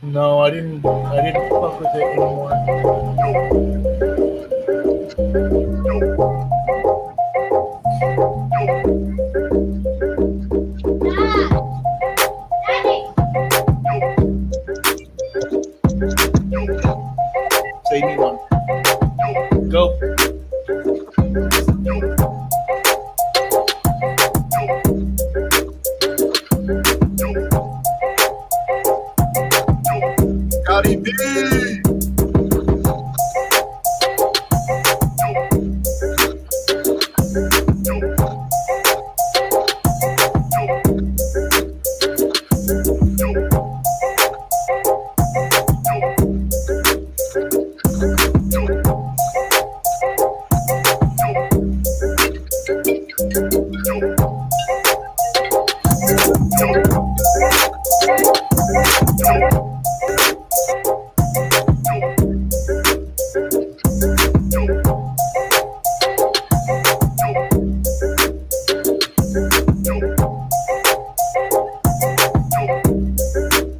No, I didn't. I didn't fuck with it anymore. Save me one. Go. Scotty B.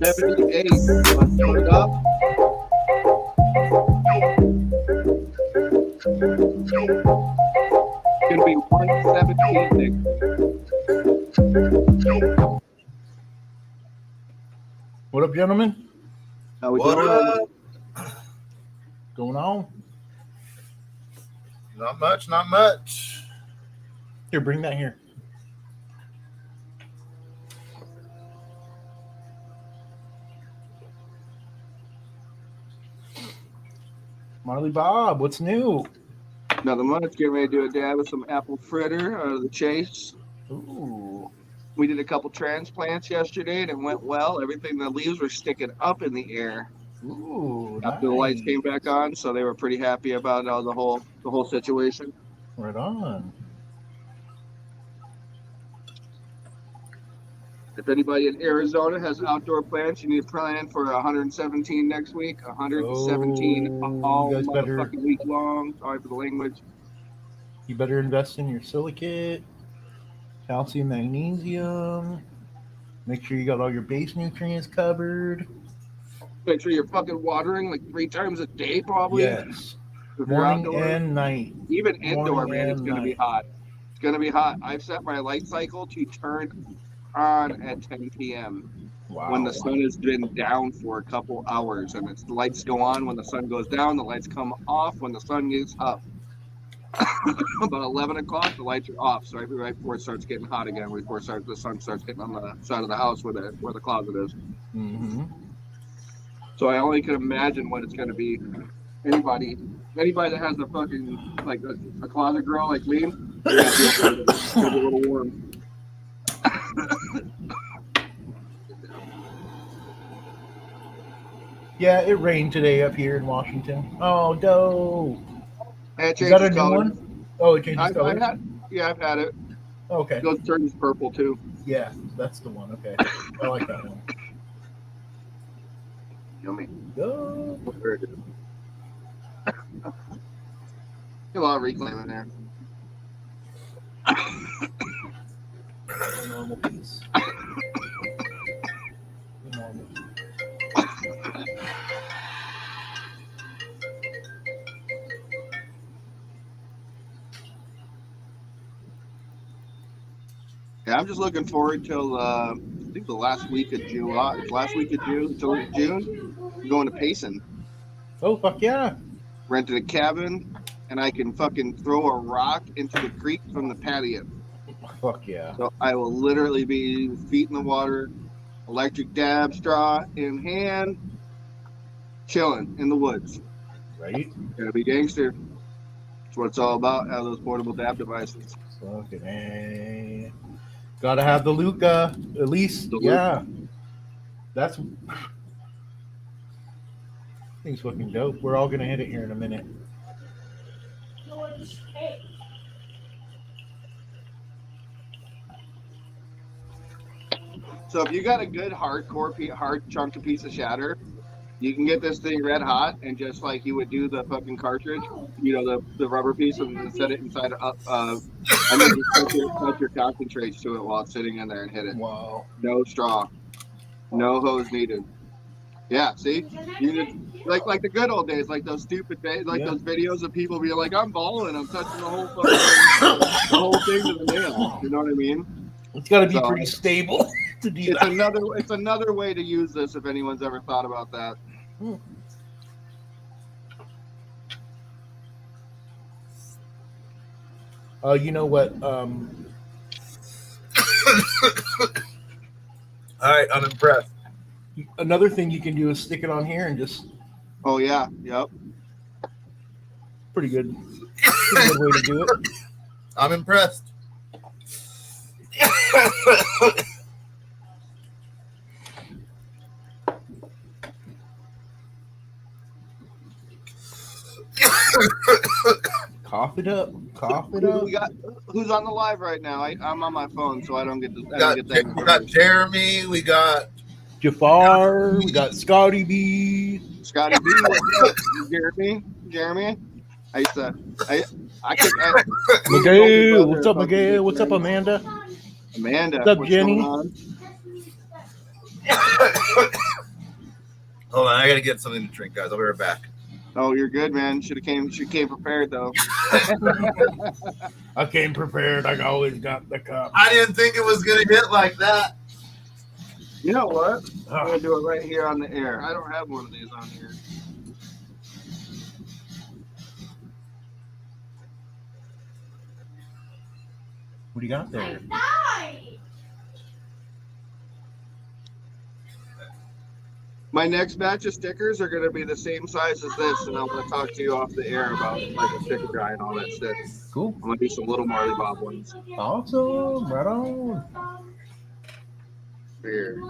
Let's put it up. It's gonna be 117 next. What up, gentlemen? How we What doing? up? Going on? Not much, not much. Here, bring that here. Marley Bob, what's new? Nothing much. Getting ready to do a dab with some apple fritter out of the chase. Ooh. We did a couple transplants yesterday and it went well. Everything, the leaves were sticking up in the air Ooh, after the lights came nice. back on, so they were pretty happy about the whole situation. Right on. If anybody in Arizona has outdoor plants, you need to plan for 117 next week. 117 Oh, all you guys better motherfucking week long. Sorry for the language. you better invest in your silicate, calcium, magnesium. Make sure you got all your base nutrients covered. Make sure you're fucking watering like 3 times a day, probably. Yes. If you're Morning outdoors, and night. even indoor, Morning man, it's and gonna be night. hot. It's gonna be hot. I've set my light cycle to turn on at 10 p.m. when Wow. the sun has been down for a couple hours, and it's the lights go on when the sun goes down. The lights come off when the sun gets up. About 11 o'clock, the lights are off. So right before it starts getting hot again, before the sun starts hitting on the side of the house where the closet is. Mm-hmm. So I only can imagine what it's going to be. Anybody that has a fucking like a closet girl like me, you're gonna feel for it. It's gonna be a little warm. Yeah, it rained today up here in Washington. Oh, dope. And it Is that a changes new colors. one? Oh, it changes I've colors? had I've had it. Okay. It goes turns purple too. Yeah, that's the one. Okay. I like that one. Yummy. Go. Very good. A lot of reclaim in there. Normal piece. Normal. Yeah, I'm just looking forward till I think the last week of July. It's last week of June until June. I'm going to Payson. Oh, fuck yeah. Rented a cabin, and I can fucking throw a rock into the creek from the patio. Fuck yeah. So I will literally be feet in the water, electric dab straw in hand, chilling in the woods. Right? Gotta be gangster. That's what it's all about. Have those portable dab devices. Fucking A. Gotta have the Luca. At least, The yeah. That's. Thing's fucking dope. We're all gonna hit it here in a minute. So if you got a good hard chunky piece of shatter, you can get this thing red hot and just like you would do the fucking cartridge, the rubber piece, and then set it inside and then just touch your concentrates to it while it's sitting in there and hit it. Wow. No straw, no hose needed. Yeah, see, you just like the good old days, like those stupid those videos of people being like, "I'm balling, I'm touching the whole thing to the nail." You know what I mean? It's got to be So, pretty stable to do It's that. it's another way to use this if anyone's ever thought about that. You know what? All right, I'm impressed. Another thing you can do is stick it on here and just Oh yeah, yep. pretty good. Pretty good way to do it. I'm impressed. Cough it up. Cough it up. Who's on the live right now? I'm on my phone, so I don't get We got Jeremy. We got Jafar. We got Scotty B. Scotty B. Jeremy. I could. Miguel. What's up, Miguel? What's up, Amanda? Amanda. What's up, what's Jenny? going on? Hold on, I gotta get something to drink, guys. I'll be right back. Oh, you're good, man. Should came prepared though. I came prepared. I always got the cup. I didn't think it was gonna hit like that. You know what? I'm gonna do it right here on the air. I don't have one of these on here. What do you got there? My next batch of stickers are going to be the same size as this, and I'm going to talk to you off the air about like a sticker guy and all that stuff. Cool. I'm going to do some little Marley Bob ones. Awesome. Right on. Here.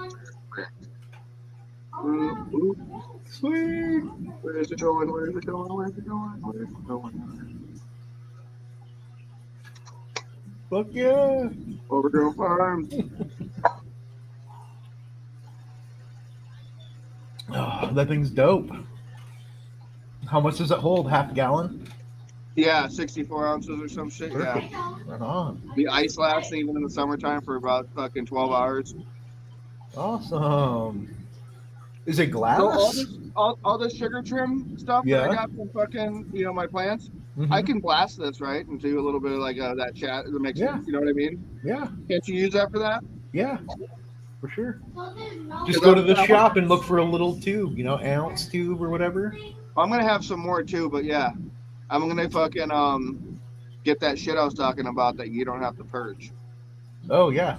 Sweet. Where is it going? Where is it going? Where is it going? Where is it going? Fuck yeah. Overgrown Farms. Oh, that thing's dope. How much does it hold? Half a gallon? Yeah, 64 ounces or some shit. Perfect. Yeah. Right on. The ice lasts even in the summertime for about fucking 12 hours. Awesome. Is it glass? So all this sugar trim stuff that I got from fucking, my plants, I can blast this, right? And do a little bit of like that chat that makes Yeah. you know what I mean? Yeah. Can't you use that for that? Yeah. For sure. Just go to the shop and look for a little tube, ounce tube or whatever. I'm gonna have some more too, but yeah. I'm gonna fucking get that shit I was talking about that you don't have to purge. Oh yeah.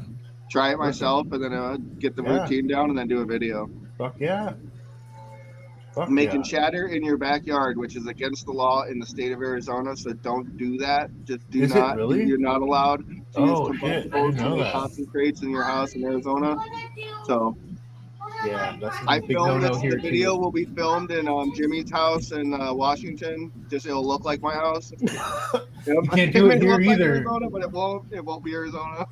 Try it myself and then get the routine down and then do a video. Fuck yeah. Fuck Making yeah. shatter in your backyard, which is against the law in the state of Arizona, so don't do that. Just do Is not. it really? You're not allowed to Oh, use shit. I combustibles didn't know in the that. concentrates in your house in Arizona. So Yeah, that's a I big filmed no-no this. here The video too. will be filmed in Jimmy's house in Washington. Just it'll look like my house. You can't do it here may look like either. Arizona, but it won't be Arizona.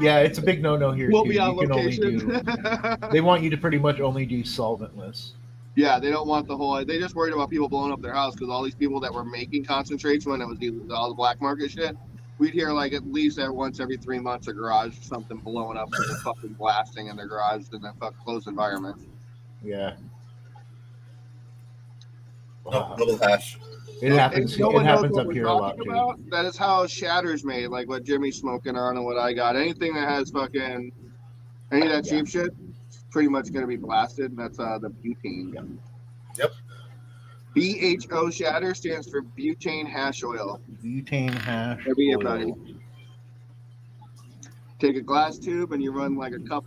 Yeah, it's a big no-no here We'll too. be on You can only location. they want you to pretty much only do solventless. Yeah, they don't want the whole. They just worried about people blowing up their house because all these people that were making concentrates when it was all the black market shit. We'd hear like at least once every 3 months a garage or something blowing up with a fucking blasting in their garage in that fucking closed environment. Yeah. Oh, double hash. It happens. No It one knows happens what up we're here a lot talking too. about. That is how Shatter's made, like what Jimmy's smoking on and what I got. Anything that has fucking any of that cheap shit, it's pretty much gonna be blasted. And that's the butane. Yep. BHO Shatter stands for butane hash oil. Butane hash. Maybe oil. everybody. Take a glass tube and you run like a cup.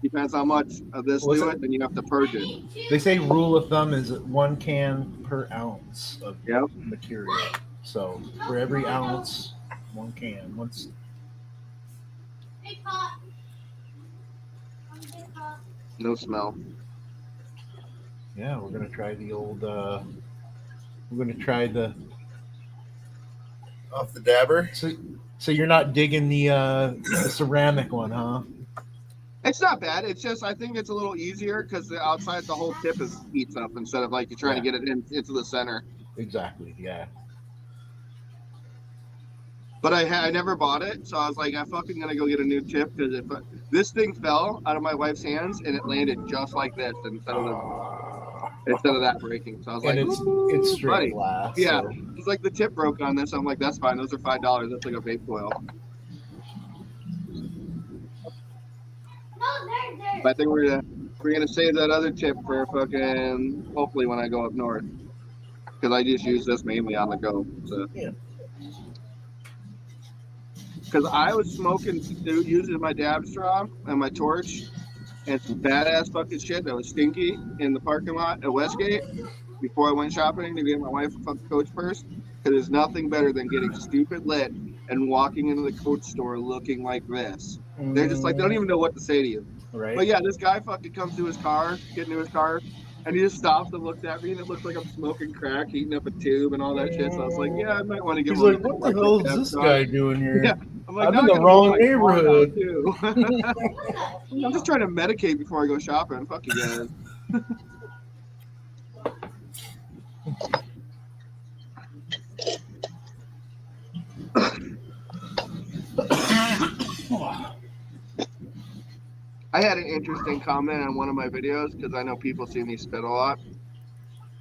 Depends how much of this What's to it? it, then you have to purge it. They say rule of thumb is 1 can per ounce of Yep. material. So for every ounce, 1 can. No smell. Yeah, we're gonna try the old. We're gonna try the. Off the dabber. So you're not digging the ceramic one, huh? It's not bad. It's just I think it's a little easier because the outside the whole tip heats up instead of like you're trying to get it into the center. Exactly. Yeah. But I never bought it, so I was like, I'm fucking gonna go get a new tip because if this thing fell out of my wife's hands and it landed just like this instead of that breaking. So I was And like, it's "Ooh, straight buddy." glass. Yeah, So. it's like the tip broke on this. I'm like, that's fine. Those are $5. That's like a vape coil. But I think we're gonna save that other tip for fucking hopefully when I go up north because I just use this mainly on the go. So. Yeah. Because I was smoking, dude, using my dab straw and my torch and some badass fucking shit that was stinky in the parking lot at Westgate before I went shopping to get my wife a fucking Coach purse. Because there's nothing better than getting stupid lit and walking into the Coach store looking like this. They're just like, they don't even know what to say to you. Right. But yeah, this guy fucking comes to his car, get into his car, and he just stops and looks at me, and it looks like I'm smoking crack, heating up a tube, and all that shit. So I was like, yeah, I might want to get He's one. like, what the hell is this guy doing here? Yeah. I'm like, I'm now in I the gotta wrong move my car now, neighborhood. too. I'm just trying to medicate before I go shopping. Fuck you guys. I had an interesting comment on one of my videos because I know people see me spit a lot.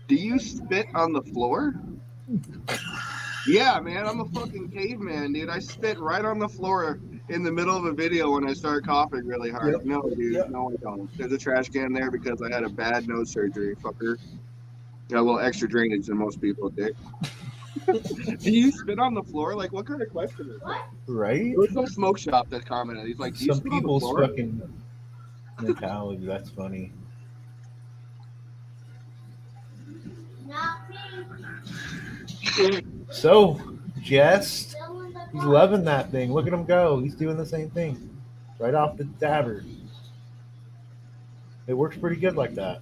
Do you spit on the floor? Yeah, man, I'm a fucking caveman, dude. I spit right on the floor in the middle of a video when I start coughing really hard. Yep. No, dude, Yep. no, I don't. There's a trash can there because I had a bad nose surgery, fucker. Got a little extra drainage than most people, dick. Do you spit on the floor? Like, what kind of question is that? Right? There was some smoke shop that commented. He's like, do you Some spit on the people's floor? fucking mentality. That's funny. So, Jess, he's loving that thing. Look at him go. He's doing the same thing. Right off the dabber. It works pretty good like that.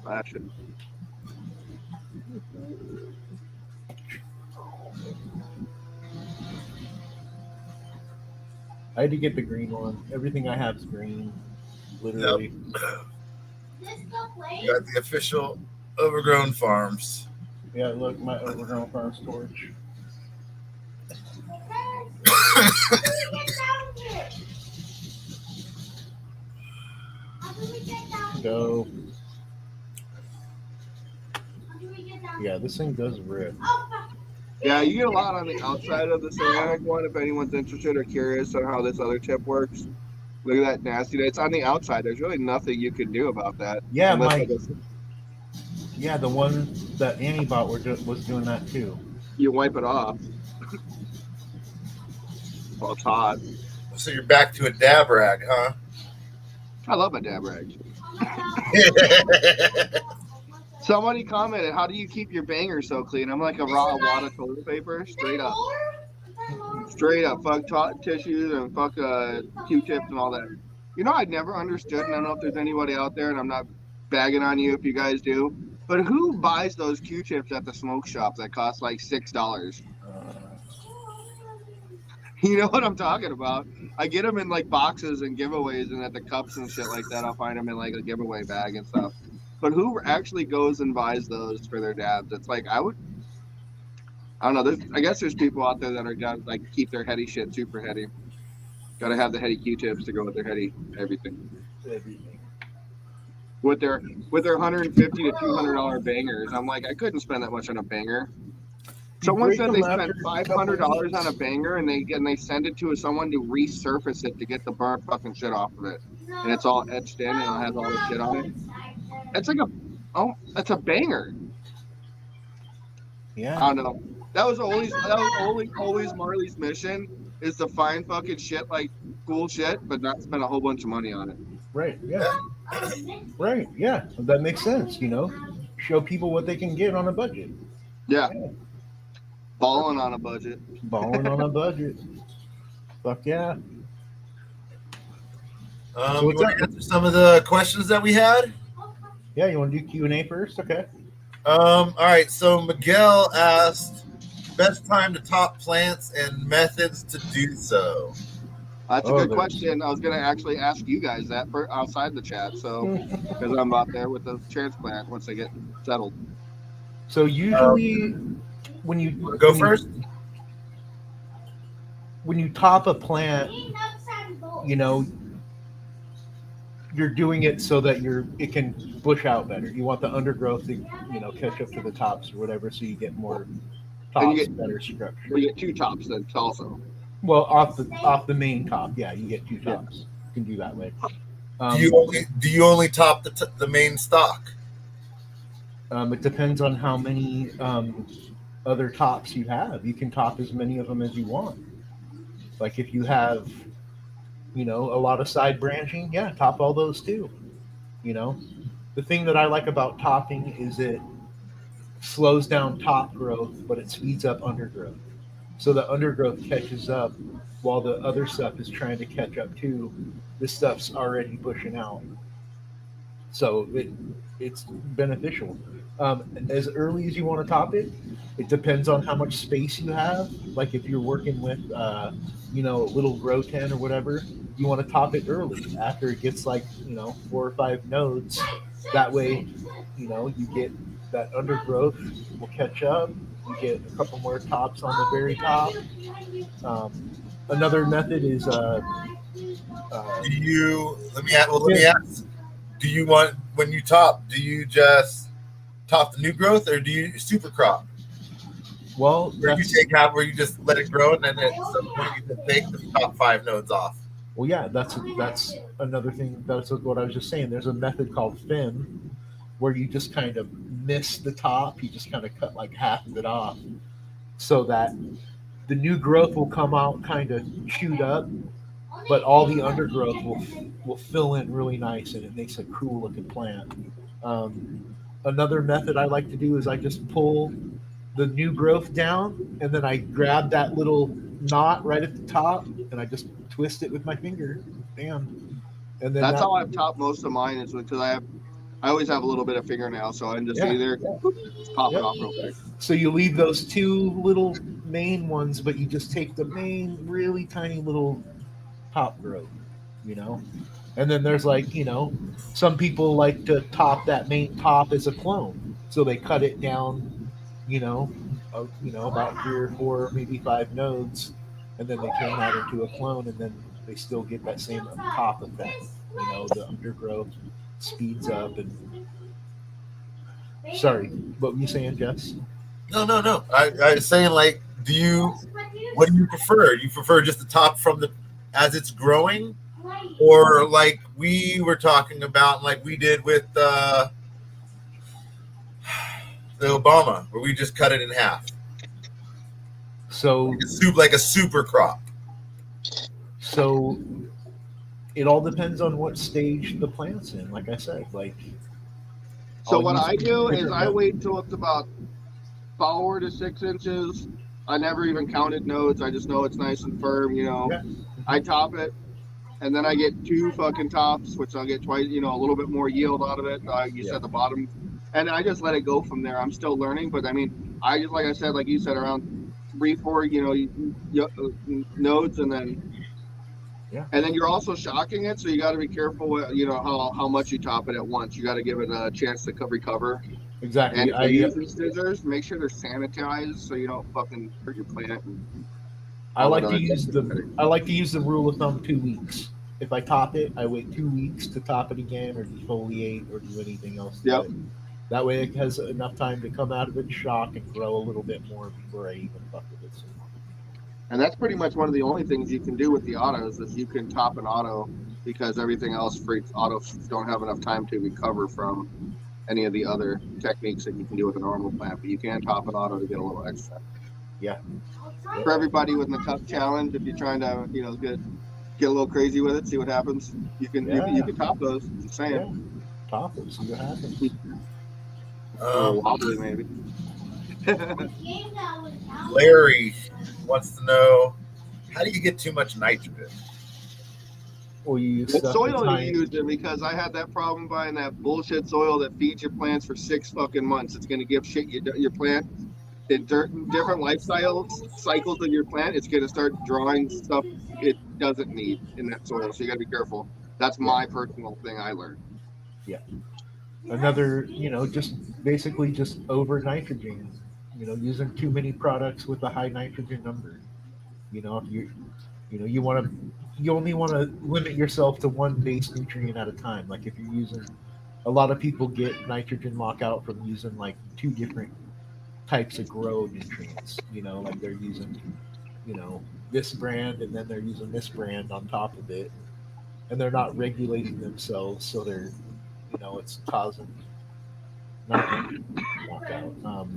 Fashion. I had to get the green one. Everything I have is green. Literally. You got the official Overgrown Farms. Yeah, look, my overgrown farm storage. Go. Yeah, this thing does rip. Yeah, you get a lot on the outside of the ceramic one if anyone's interested or curious on how this other tip works. Look at that nasty. It's on the outside. There's really nothing you can do about that. Yeah, Unless, Mike. Yeah, the one that Annie bought was doing that too. you wipe it off. Well, it's hot. So you're back to a dab rag, huh? I love my dab rags. Somebody commented, how do you keep your banger so clean? I'm like a raw wad of toilet paper, straight up. Straight up. Fuck tissues and fuck Q-tips and all that. You know, I never understood, and I don't know if there's anybody out there, and I'm not bagging on you if you guys do, but who buys those Q-tips at the smoke shop that cost like $6? You know what I'm talking about? I get them in like boxes and giveaways, and at the cups and shit like that, I'll find them in like a giveaway bag and stuff. But who actually goes and buys those for their dabs? It's like I don't know. I guess there's people out there that are got like keep their heady shit super heady. Got to have the heady Q-tips to go with their heady everything. With their $150 to $200 bangers, I'm like, I couldn't spend that much on a banger. Someone said they spent $500 on a banger and they send it to someone to resurface it to get the burnt fucking shit off of it, and it's all etched in and it has all the shit on it. It's like that's a banger. Yeah. I don't know. That was always Marley's mission, is to find fucking shit like cool shit, but not spend a whole bunch of money on it. Right. Yeah. Right. Yeah. That makes sense. You know, show people what they can get on a budget. Yeah. Balling on a budget. Balling on a budget. Fuck yeah. So You what's want to up? answer some of the questions that we had? Yeah. You want to do Q&A first? Okay. All right. So Miguel asked, best time to top plants and methods to do so. That's a Oh, good there's- question. I was going to actually ask you guys that for outside the chat, so because I'm out there with the transplant once they get settled. So usually, when you Go when you- first. when you top a plant, you're doing it so that it can bush out better. You want the undergrowth to catch up to the tops or whatever, so you get more And you tops, get- better structure. We get 2 tops then also. Well, off the main top, yeah, you get 2 Yeah. tops. You can do that way. Do you only top the main stock? It depends on how many other tops you have. You can top as many of them as you want. Like if you have, a lot of side branching, yeah, top all those too. The thing that I like about topping is it slows down top growth, but it speeds up undergrowth. So the undergrowth catches up while the other stuff is trying to catch up too. This stuff's already pushing out. So it's beneficial. As early as you want to top it, it depends on how much space you have. Like if you're working with, little grow 10 or whatever, you want to top it early after it gets like, 4 or 5 nodes. That way, you get that undergrowth will catch up. You get a couple more tops on the very top. Another method is Let me ask. Do you want, when you top, do you just top the new growth, or do you super crop? Well, Where you take half, where you just let it grow, and then at some point you can take the top 5 nodes off. Well, yeah, that's another thing. That's what I was just saying. There's a method called FIM, where you just kind of miss the top. You just kind of cut like half of it off, so that the new growth will come out kind of chewed up, but all the undergrowth will fill in really nice, and it makes a cool looking plant. Another method I like to do is I just pull the new growth down, and then I grab that little knot right at the top, and I just twist it with my finger. Bam. And then That's how I've topped most of mine, is because I always have a little bit of fingernail, so I can just either pop it off real quick. So you leave those 2 little main ones, but you just take the main really tiny little top growth, And then there's like, some people like to top that main top as a clone. So they cut it down, about 3 or 4, maybe 5 nodes, and then they turn that into a clone, and then they still get that same top effect. The undergrowth speeds up. And sorry, what were you saying, Jess? No. I was saying, like, what do you prefer? Do you prefer just the top as it's growing, or like we were talking about, like we did with the Obama, where we just cut it in half? So like a super crop. So it all depends on what stage the plant's in. Like I said, So what I do is I wait till it's about 4 to 6 inches. I never even counted nodes. I just know it's nice and firm, Yeah. I top it, and then I get 2 fucking tops, which I'll get twice, a little bit more yield out of it. You said the bottom, and I just let it go from there. I'm still learning, but I mean, I just, like I said, like you said, around 3, 4, nodes, and then and then you're also shocking it, so you got to be careful, how much you top it at once. You got to give it a chance to recover. Exactly. And if you're using scissors, make sure they're sanitized so you don't fucking hurt your plant. I like to use the rule of thumb 2 weeks. If I top it, I wait 2 weeks to top it again, or defoliate, or do anything else. Yep. That way, it has enough time to come out of its shock and grow a little bit more before I even fuck with it. And that's pretty much one of the only things you can do with the autos, is you can top an auto, because everything else autos don't have enough time to recover from any of the other techniques that you can do with a normal plant. But you can top an auto to get a little extra. Yeah. For everybody with the tough challenge, if you're trying to get a little crazy with it, see what happens, you can top those. Just saying. Yeah. Top it, see what happens. A little wobbly maybe. Larry wants to know, how do you get too much nitrogen? Or you use What stuff soil that's you using? Because I had that problem buying that bullshit soil that feeds your plants for 6 fucking months. It's going to give shit your plant. In different lifestyle cycles of your plant, it's going to start drawing stuff it doesn't need in that soil. So you got to be careful. That's my personal thing I learned. Yeah. another, just basically just over nitrogen, using too many products with a high nitrogen number. If you want to, you only want to limit yourself to one base nutrient at a time. Like if you're using, a lot of people get nitrogen lockout from using like two different types of grow nutrients. Like they're using, this brand and then they're using this brand on top of it, and they're not regulating themselves, so they're, it's causing nitrogen lockout.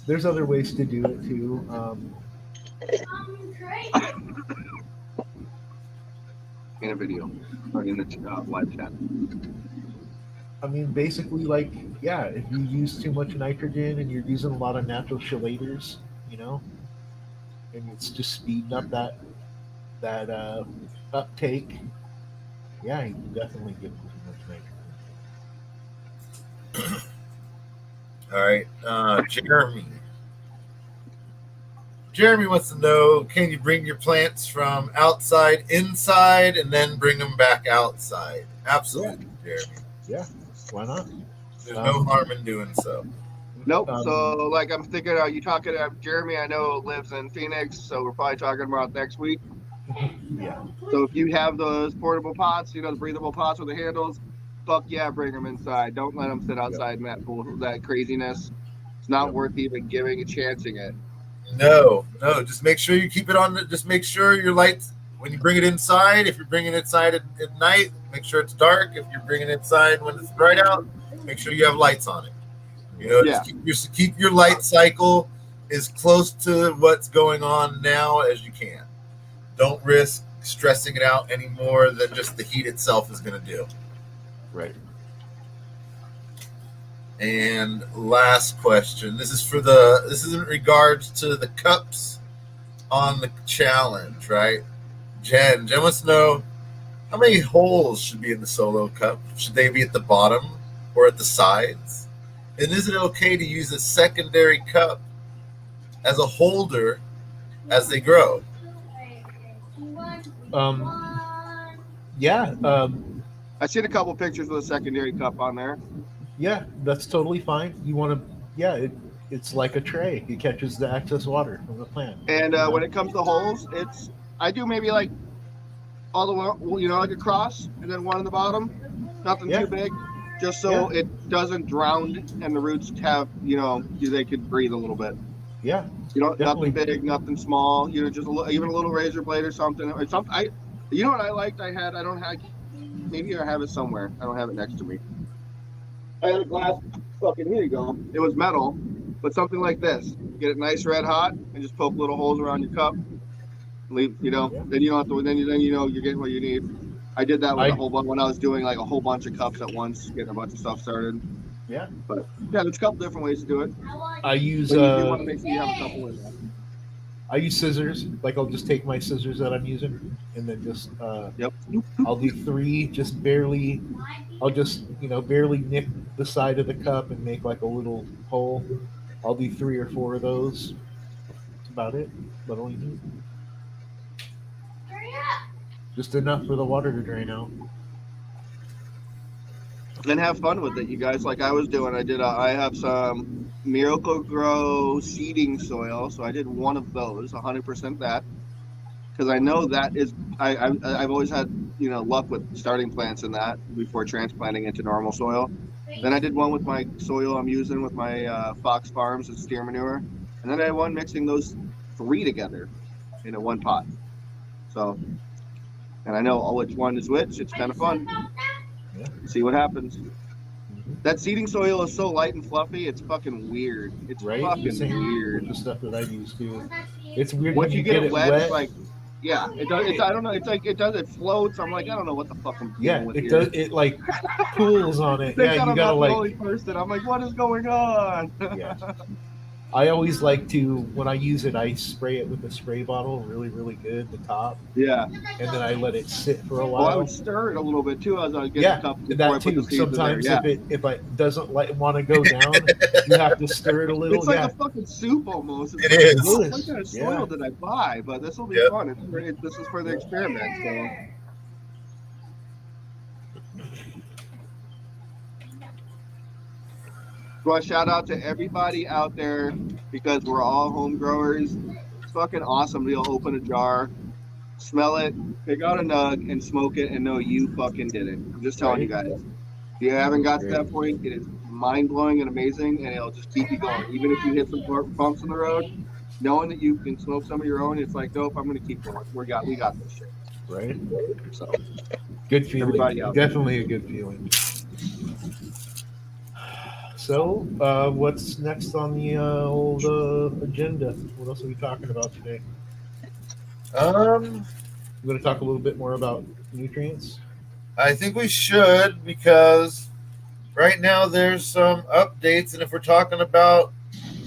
There's other ways to do it too. In a video or in the live chat. I mean, basically, like, yeah, if you use too much nitrogen and you're using a lot of natural chelators, and it's just speeding up that uptake, yeah, you can definitely give too much nitrogen. All right, Jeremy wants to know: can you bring your plants from outside inside and then bring them back outside? Absolutely, Jeremy. Yeah, why not? There's no harm in doing so. Nope. So, like, I'm thinking, you talking to Jeremy? I know lives in Phoenix, so we're probably talking about next week. Yeah. So, if you have those portable pots, the breathable pots with the handles, fuck yeah, bring them inside. Don't let them sit outside in that craziness. It's not worth even chancing it. No. Just make sure you keep it on. Just make sure your lights, when you bring it inside, if you're bringing it inside at night, make sure it's dark. If you're bringing it inside when it's bright out, make sure you have lights on it. Just keep your light cycle as close to what's going on now as you can. Don't risk stressing it out any more than just the heat itself is going to do. Right. And last question. This is in regards to the cups on the challenge, right? Jen wants to know how many holes should be in the solo cup. Should they be at the bottom or at the sides? And is it okay to use a secondary cup as a holder as they grow? Yeah. I seen a couple pictures with a secondary cup on there. Yeah, that's totally fine. You want to, yeah, it's like a tray. It catches the excess water from the plant. And when it comes to holes, I do maybe like all the way, like a cross, and then one on the bottom, nothing too big, just so it doesn't drown and the roots have, they could breathe a little bit. Yeah. Nothing big, nothing small, just even a little razor blade or something. Or something. You know what I liked? I don't have, maybe I have it somewhere. I don't have it next to me. I had a glass, here you go. It was metal, but something like this. Get it nice red hot and just poke little holes around your cup. Leave, then you don't have to, then you're getting what you need. I did that with a whole bunch when I was doing like a whole bunch of cups at once, getting a bunch of stuff started. Yeah. But yeah, there's a couple different ways to do it. I use you want to make sure you have a couple in there. I use scissors. Like I'll just take my scissors that I'm using and then just I'll do 3, just barely. I'll just barely nick the side of the cup and make like a little hole. I'll do 3 or 4 of those. That's about it. That's all you need. Just enough for the water to drain out. And have fun with it, you guys. Like I was doing, I have some Miracle-Gro seeding soil, so I did one of those, 100% that, because I know that is. I've always had luck with starting plants in that before transplanting into normal soil. Then I did one with my soil I'm using with my Fox Farms and steer manure, and then I had one mixing those 3 together in one pot. So, and I know which one is which. It's kind of fun. Yeah. See what happens. That seeding soil is so light and fluffy. It's fucking weird. It's fucking weird. The stuff that I use too. It's weird once when you get it wet. It's like, yeah, it does. I don't know. It's like it does. It floats. I'm like, I don't know what the fuck I'm doing with it here. does. It like pools on it. Yeah, you gotta like. The only person. I'm like, what is going on? Yeah. I always like to, when I use it, I spray it with a spray bottle really, really good, the top. Yeah. And then I let it sit for a while. Well, I would stir it a little bit too as I get the cup. That too. Sometimes if it doesn't want to go down, you have to stir it a little. It's like a fucking soup almost. It is. What kind of soil did I buy? But this will be fun. This is for the experiment. So. want to shout out to everybody out there because we're all home growers. It's fucking awesome to be able to open a jar, smell it, pick out a nug, and smoke it, and know you fucking did it. I'm just telling you guys. If you haven't got to that point, it is mind blowing and amazing, and it'll just keep you going. Even if you hit some bumps in the road, knowing that you can smoke some of your own, it's like, nope, I'm going to keep going. We got this shit. Right? So Good feeling. Everybody out there. Definitely a good feeling. So, what's next on the old agenda? What else are we talking about today? We're going to talk a little bit more about nutrients. I think we should, because right now there's some updates, and if we're talking about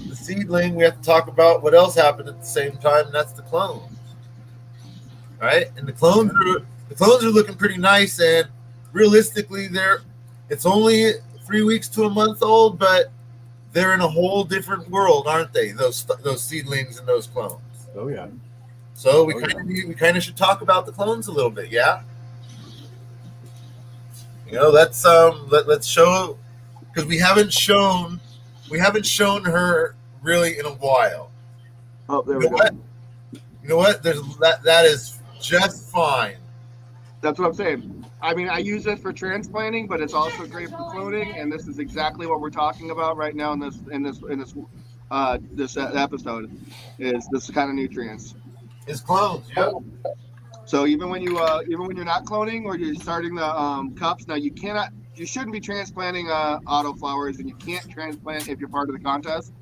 the seedling, we have to talk about what else happened at the same time, and that's the clones. Right? And the clones are looking pretty nice, and realistically, it's only 3 weeks to a month old, but they're in a whole different world, aren't they? Those seedlings and those clones. Oh yeah. So we kind of should talk about the clones a little bit, yeah. You know, let's show, because we haven't shown her really in a while. Oh, there You we know go. You know what? That is just fine. That's what I'm saying. I mean, I use this for transplanting, but it's also great for cloning, and this is exactly what we're talking about right now in this episode. Is this kind of nutrients? It's clones, yeah. So even when you're not cloning or you're starting the cups, now you shouldn't be transplanting autoflowers, and you can't transplant if you're part of the contest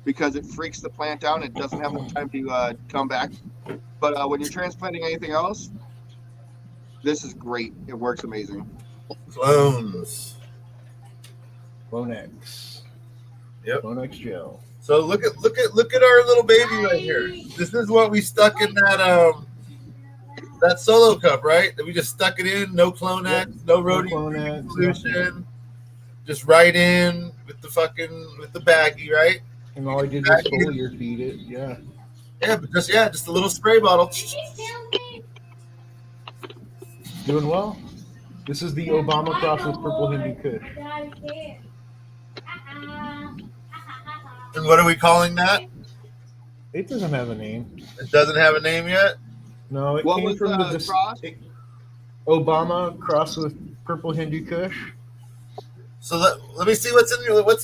because it freaks the plant out and it doesn't have enough time to come back. But when you're transplanting anything else, this is great. It works amazing. Clones. Clonex. Yep. Clonex gel. So look at our little baby right here. This is what we stuck in that solo cup, right? That we just stuck it in, no Clonex, no rhodiola solution, just right in with the baggie, right? And all I did was foliar feed it. Yeah. Yeah, but just a little spray bottle. Doing well. This is the Obama cross with purple Hindu Kush. And what are we calling that? It doesn't have a name. It doesn't have a name yet. No, it What came was from the cross? Obama cross with purple Hindu Kush. So let me see what's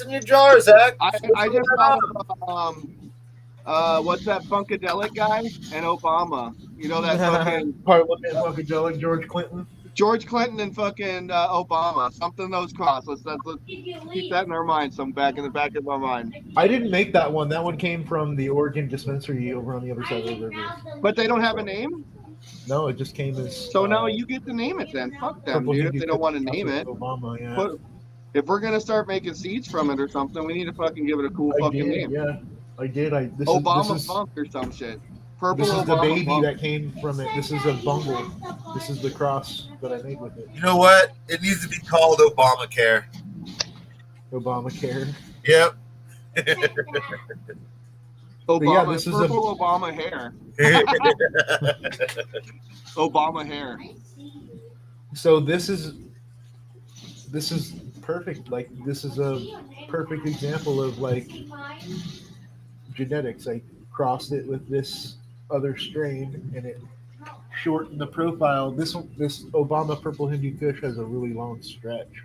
in your jar, Zach. I just thought of what's that Funkadelic guy and Obama. You know that fucking Parliament Funkadelic George Clinton. George Clinton and fucking Obama. Something those cross. Let's keep that in our mind. Back in the back of my mind. I didn't make that one. That one came from the Oregon dispensary over on the other side of the river. But they don't have a name. No, it just came as. So now you get to name it then. Fuck them, purple dude. If Hindu they don't Kush want to cross name with it. Obama, yeah. But if we're gonna start making seeds from it or something, we need to fucking give it a cool I fucking did, name. yeah. I did. Obama this is, Funk or some shit. Purple this is Obama the baby Funk. that came from it. This is a bungle. This is the cross that I made with it. You know what? It needs to be called Obamacare. Obamacare. Yep. Obama, this is purple Obama hair. Obama hair. So this is perfect. Like this is a perfect example of like genetics. I crossed it with this other strain and it shortened the profile. This Obama purple Hindu Kush has a really long stretch.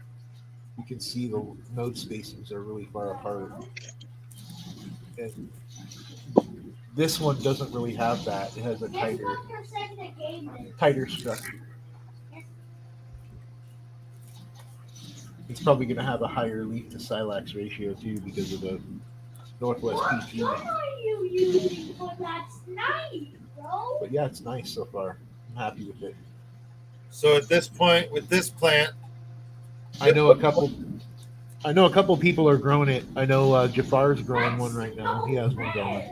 You can see the node spacings are really far apart. And this one doesn't really have that. It has a tighter structure. It's probably going to have a higher leaf to silax ratio too because of the Northwest PT. But yeah, it's nice so far. I'm happy with it. So at this point, with this plant, I know a couple people are growing it. I know Jafar's growing one right now. He has one going.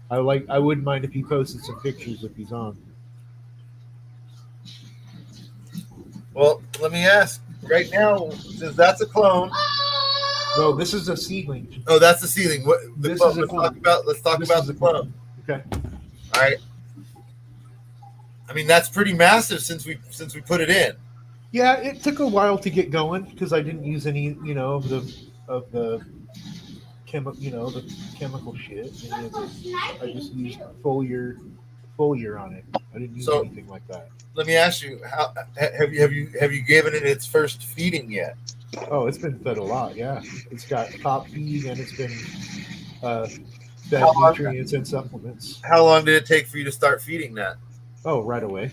I wouldn't mind if he posted some pictures if he's on. well, let me ask. Right now, since that's a clone. No, this is a seedling. Oh, that's the seedling. This Clone. is a Let's clone. talk This about is the a clone. clone. Okay. All right. I mean, that's pretty massive since we put it in. Yeah, it took a while to get going because I didn't use any, of the the chemical shit. Any of it. I just used foliar on it. I didn't use So- anything like that. Let me ask you, how have you given it its first feeding yet? Oh, it's been fed a lot. Yeah, it's got top feed and it's been fed How long- nutrients and supplements. How long did it take for you to start feeding that? Oh, right away.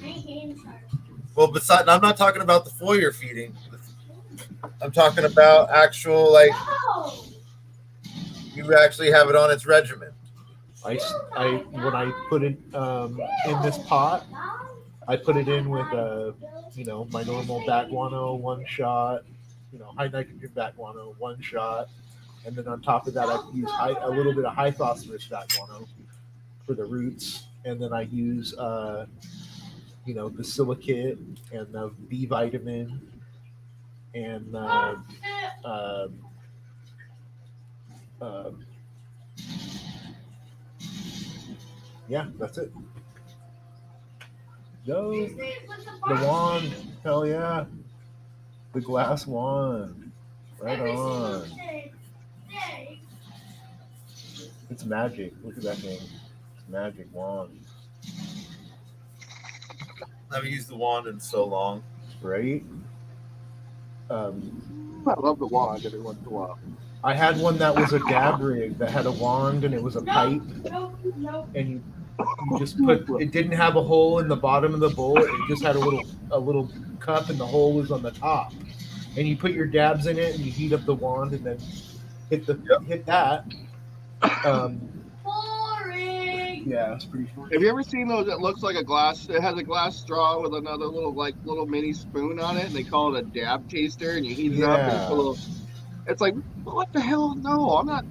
Well, besides, I'm not talking about the foyer feeding. I'm talking about actual, like, you actually have it on its regimen. I when I put it in this pot, I put it in with my normal bat guano 1 shot, high nitrogen bat guano 1 shot, and then on top of that I use a little bit of high phosphorus bat guano for the roots, and then I use the silicate and the B vitamin and yeah, that's it. Go the wand, hell yeah, the glass wand, right on. It's magic. Look at that thing. It's magic wand, I haven't used the wand in so long. right? I love the wand every once in a while. I had one that was a dab rig that had a wand and it was a pipe, and you just put it. Didn't have a hole in the bottom of the bowl. It just had a little cup, and the hole was on the top. And you put your dabs in it, and you heat up the wand, and then hit that. Yeah, it's pretty fun. Have you ever seen those that looks like a glass? It has a glass straw with another little mini spoon on it, and they call it a dab taster. And you heat it up, and it's a little. It's like, what the hell? No, I'm not.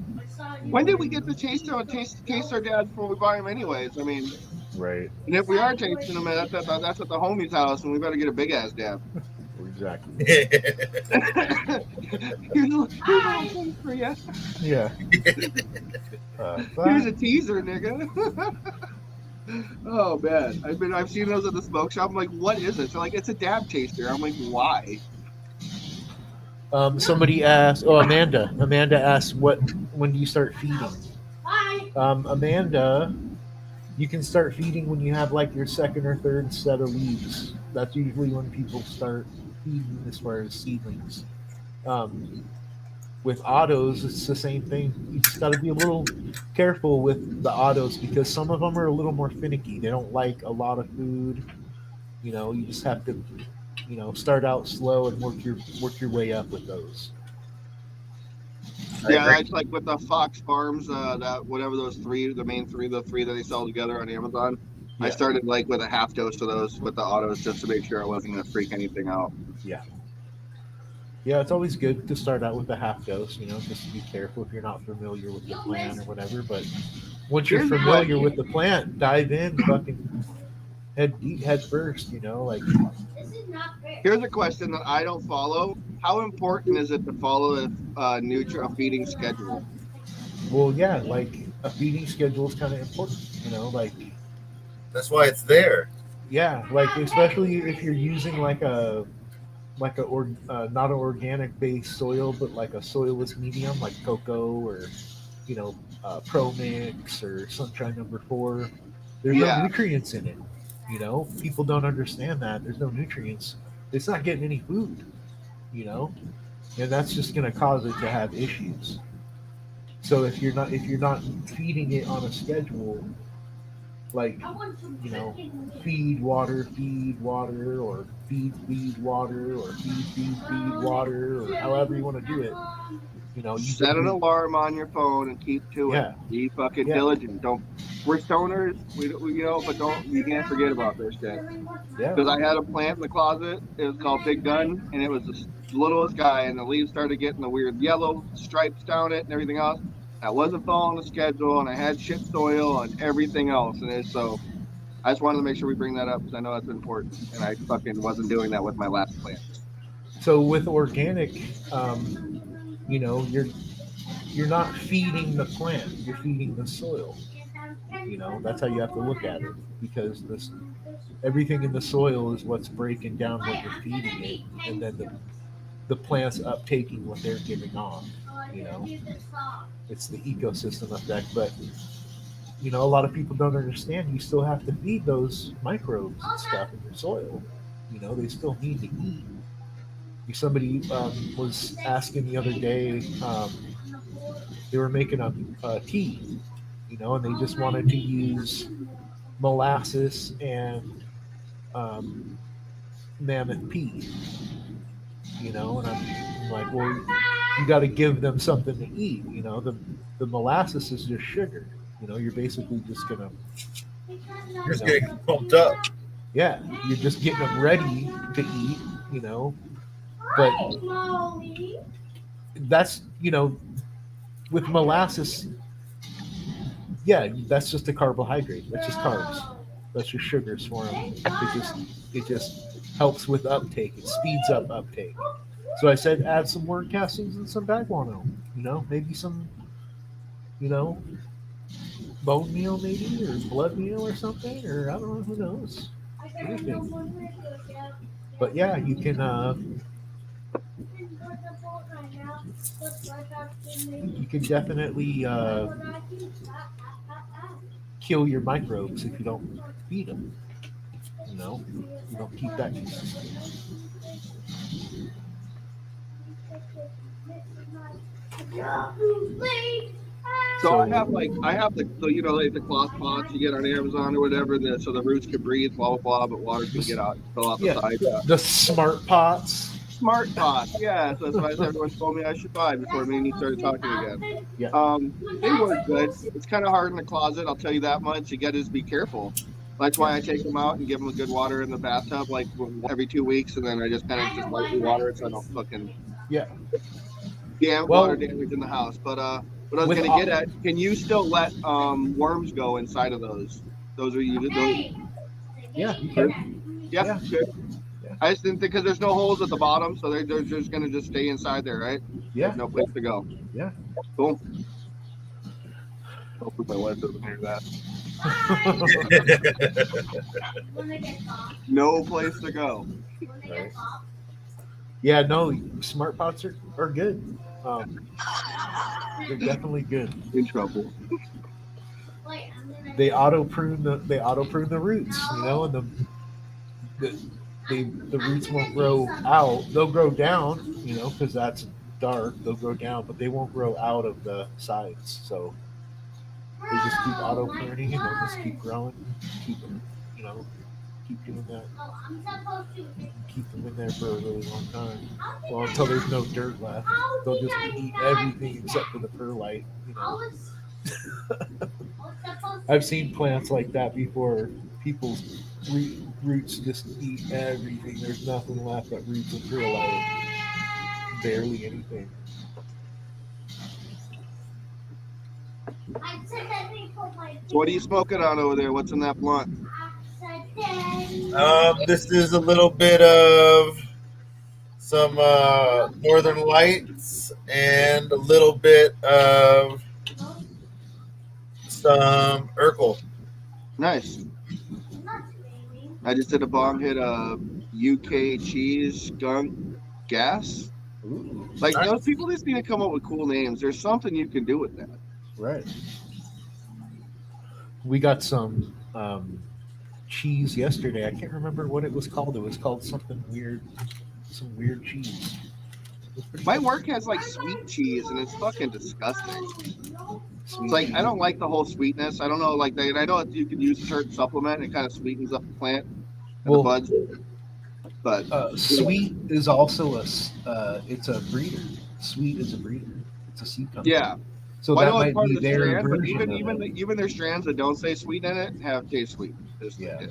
When did we get the taste our dabs before we buy them, anyways? I mean, Right. and if we are tasting them, that's at the homie's house, and we better get a big ass dab. Exactly. Here's a little taste for you. Yeah. Here's a teaser, nigga. Oh man, I've seen those at the smoke shop. I'm like, what is it? They're like, it's a dab taster. I'm like, why? Somebody asked. Oh, Amanda. Amanda asked, when do you start feeding? Amanda, you can start feeding when you have like your second or third set of leaves. That's usually when people start feeding as far as seedlings. With autos, it's the same thing. You just got to be a little careful with the autos because some of them are a little more finicky. They don't like a lot of food. You just have to, start out slow and work your way up with those. Yeah, it's like with the Fox Farms, that whatever those three, the three that they sell together on Amazon. Yeah. I started like with a half dose of those with the autos just to make sure I wasn't gonna freak anything out. Yeah, it's always good to start out with a half dose, just to be careful if you're not familiar with the plant or whatever. But once you're familiar with the plant, dive in, fucking head first, like. Here's a question that I don't follow. How important is it to follow a feeding schedule? Well, yeah, like a feeding schedule is kind of important, like. That's why it's there. Yeah, like especially if you're using not an organic based soil, but like a soilless medium, like cocoa or Pro Mix or Sunshine Number 4. There's no nutrients in it. People don't understand that there's no nutrients. It's not getting any food. And that's just going to cause it to have issues. So if you're not feeding it on a schedule, like feed water, or feed water, or feed water, or however you want to do it. You set an alarm on your phone and keep to it. Be fucking diligent. We're stoners, but you can't forget about this shit. Yeah. Because I had a plant in the closet. It was called Big Gun, and it was the littlest guy, and the leaves started getting the weird yellow stripes down it and everything else. I wasn't following the schedule, and I had shit soil and everything else, so I just wanted to make sure we bring that up because I know that's important, and I fucking wasn't doing that with my last plant. So with organic, you're not feeding the plant, you're feeding the soil. That's how you have to look at it, because everything in the soil is what's breaking down what you're feeding it, and then the plants uptaking what they're giving off. You know, it's the ecosystem effect. But you know, a lot of people don't understand. You still have to feed those microbes and stuff in your soil. You know, they still need to eat. Somebody was asking the other day. They were making a tea, you know, and they just wanted to use molasses and mammoth pea, you know, and I'm like, well, you got to give them something to eat, you know. The molasses is just sugar, you know. You're basically just gonna, You're just you know, getting pumped up. yeah, you're just getting them ready to eat, you know. But that's, you know, with molasses, yeah, that's just a carbohydrate. That's just carbs. That's just sugars for them. It just helps with uptake. It speeds up uptake. So I said add some wort castings and some bag guano. You know, maybe some, you know, bone meal maybe or blood meal or something, or I don't know, who knows. Anything. But yeah, you can definitely kill your microbes if you don't feed them. You know, you don't keep that consistent. So I have the you know, like the cloth pots you get on Amazon or whatever, so the roots can breathe, blah blah blah, but water can get out, fill out the Yeah, sides. the smart pots. Smart pots, yeah. So that's why everyone told me I should buy before me and you started talking again. Yeah. They work good. It's kind of hard in the closet, I'll tell you that much. You got to be careful. That's why I take them out and give them a good water in the bathtub, like every 2 weeks, and then I just kind of just lightly water it so I don't fucking Yeah. water damage in the house. But what I was going to get at, can you still let worms go inside of those? Those are you. Those, yeah, you can. yeah, good. Yeah. I just didn't think, because there's no holes at the bottom, so they're just going to just stay inside there, right? Yeah. There's no place to go. Yeah. Cool. Hopefully my wife doesn't hear that. No place to go. Right. Yeah, no, smart pots are good. They're definitely good. In trouble. They auto prune the roots, you know, and the roots won't grow out. They'll grow down, you know, because that's dark. They'll grow down, but they won't grow out of the sides. So they just keep auto pruning, and they'll just keep growing, keep them, you know, keep doing that. Keep them in there for a really long time. Well, until there's no dirt left, they'll just eat everything except for the perlite. You know, I've seen plants like that before. People's roots just eat everything. There's nothing left but roots and perlite. Barely anything. So what are you smoking on over there? What's in that blunt? This is a little bit of some Northern Lights and a little bit of some Urkel. Nice. I just did a bong hit of UK cheese skunk gas. Ooh, Like, those people just need to come up with cool names. There's something you can do with that. right. We got some cheese yesterday. I can't remember what it was called. It was called something weird, some weird cheese. My work has like sweet cheese, and it's fucking disgusting. Sweet It's like, cheese. I don't like the whole sweetness. I don't know, like, I know you can use a certain supplement. It kind of sweetens up the plant and Well, the buds. But Sweet is also it's a breeder. Sweet is a breeder. It's a seed company. yeah, So well, I that know it's might part be of the their strand, but version of it. even their strands that don't say sweet in it have taste sweet. Yeah.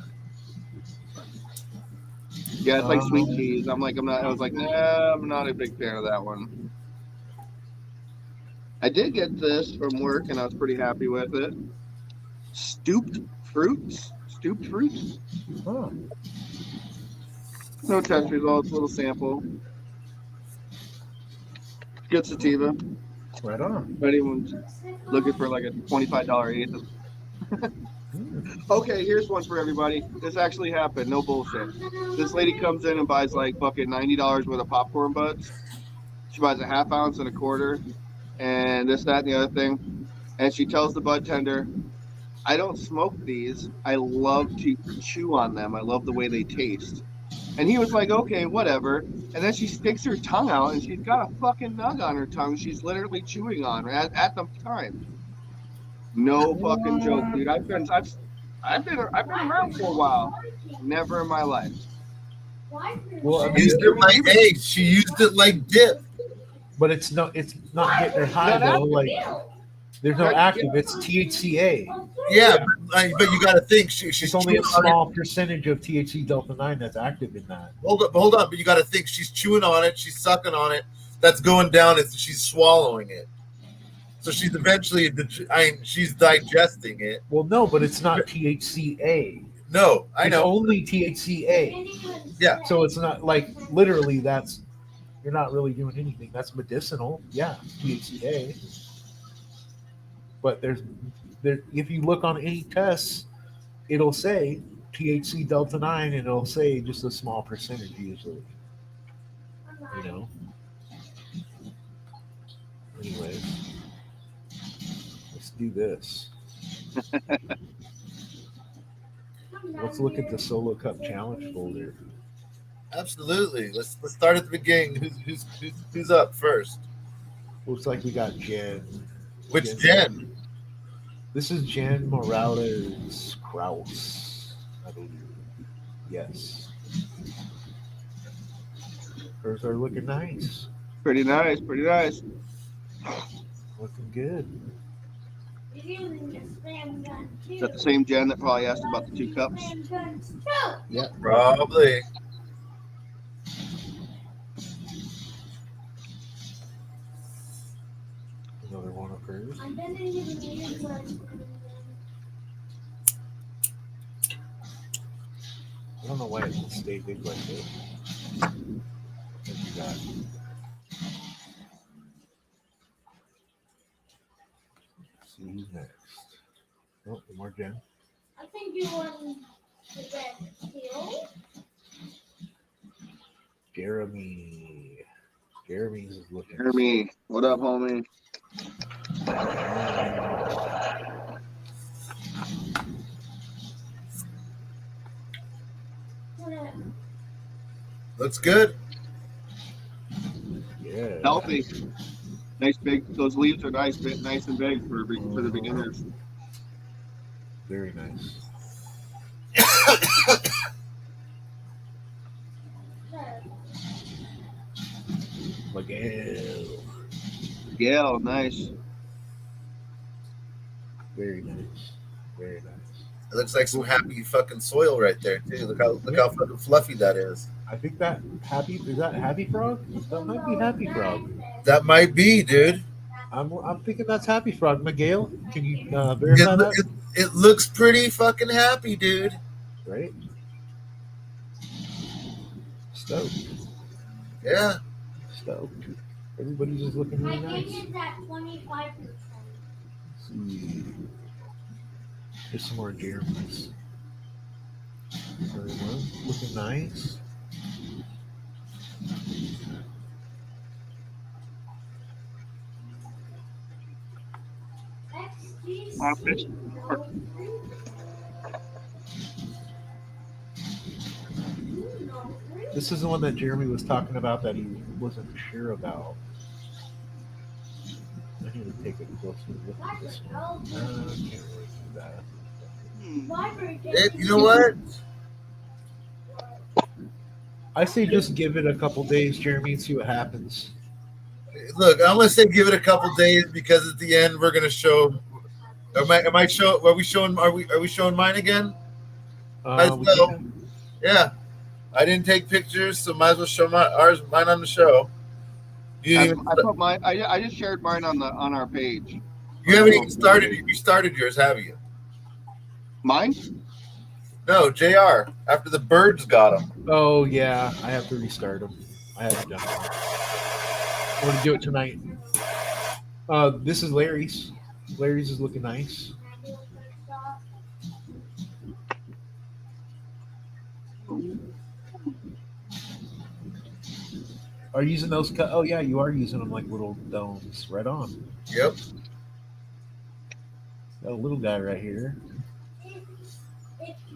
Yeah, it's like sweet cheese. I was like, nah, I'm not a big fan of that one. I did get this from work, and I was pretty happy with it. Stooped fruits. Oh, No test results, little sample. Good sativa. right on. If anyone's looking for like a $25 eighth. Okay, here's one for everybody. This actually happened. No bullshit. This lady comes in and buys like fucking $90 worth of popcorn butts. She buys a half ounce and a quarter, and this, that, and the other thing. And she tells the bud tender, "I don't smoke these. I love to chew on them. I love the way they taste." And he was like, "Okay, whatever." And then she sticks her tongue out, and she's got a fucking nug on her tongue. She's literally chewing on at the time. No fucking joke, dude. I've been around for a while. Never in my life. Well, I She used it like eggs. She used it like dip. but it's not getting her high Not though. Like there's no active. It's THCA. Yeah, but you got to think she's It's only a chewing on it. small percentage of THC delta 9 that's active in that. Hold on, but you got to think she's chewing on it, she's sucking on it. That's going down. She's swallowing it, so she's eventually she's digesting it. Well, no, but it's not THCA. No, I It's know. only THCA. Yeah. So it's not like literally you're not really doing anything. That's medicinal. Yeah, THCA. But there, if you look on any tests, it'll say THC delta 9 and it'll say just a small percentage usually. You know. Anyways, let's do this. Let's look at the Solo Cup Challenge folder. Absolutely. Let's start at the beginning. Who's up first? Looks like we got Jen. Which Jen? This is Jen Morales Kraus, I believe. Yes. Hers are looking nice. Pretty nice, pretty nice. Looking good. Is that the same Jen that probably asked about the 2 cups? Yeah. Probably. Another one of hers. I don't know why it didn't stay big like this. What you got? See who's next. Oh, more Jen. I think you won the red teal. Jeremy. Jeremy's is looking. Jeremy, what up, homie? Looks good. Yeah. Healthy. Nice big. Those leaves are nice and big for the beginners. Very nice. Miguel. Yeah, nice. Very nice. Very nice. It looks like some happy fucking soil right there too. Look how fucking fluffy that is. I think that is that Happy Frog? That might be Happy Frog. That might be, dude. I'm thinking that's Happy Frog. Miguel, can you verify that? It looks pretty fucking happy, dude. Right? Stoked. Yeah. Stoked. Everybody's just looking really I nice. gave it that 25%. Let's see. There's some more Jeremy's. Everyone looking nice. This is the one that Jeremy was talking about that he wasn't sure about. I need to take a closer look at this one. I can't really do that. You know what? I say just give it a couple days, Jeremy, and see what happens. Look, I'm gonna say give it a couple days because at the end we're gonna show. Am I show? Are we showing? Are we showing mine again? Might as We well. can- Yeah. I didn't take pictures, so might as well show mine on the show. You I didn't even, put mine. I just shared mine on our page. you haven't even started. You started yours, have you? Mine? No, JR. After the birds got him. Oh yeah, I have to restart them. I haven't done that. I'm gonna do it tonight. This is Larry's. Larry's is looking nice. Are you using those? Oh yeah, you are using them like little domes. Right on. Yep. Got a little guy right here. If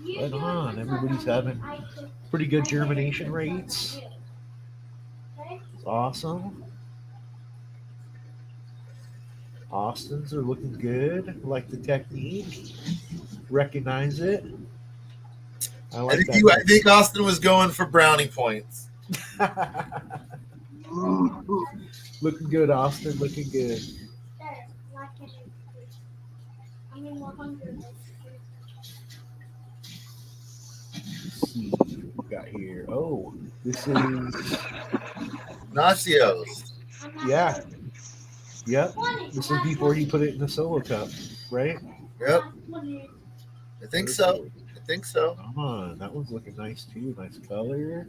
you Right do it on. for Everybody's something, having I could- pretty good I could germination do it for rates. you. Okay? It's awesome. Austins are looking good. Like the technique. Recognize it. I like I think Austin was going for brownie points. that. Looking good, Austin. Looking good. There, like it is. I mean, 100. Let's see what we got here. Oh, this is Nacios. I'm not yeah. sure. Yep. 20, This is not before he 20. put it in the solo cup, right? Yep. Not 20. I think so. I think so. Come on, that one's looking nice too. Nice color.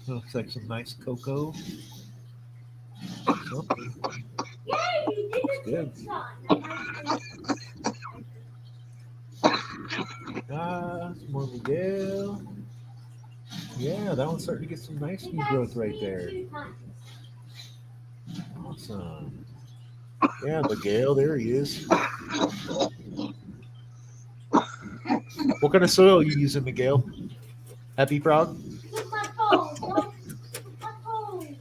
Looks like some nice cocoa. Something. Yay, you did it Good. this time. Some more Miguel. Yeah, that one's starting to get some nice new growth right there. Awesome. Yeah, Miguel, there he is. What kind of soil are you using, Miguel? Happy Frog? Look my phone. Look my phone.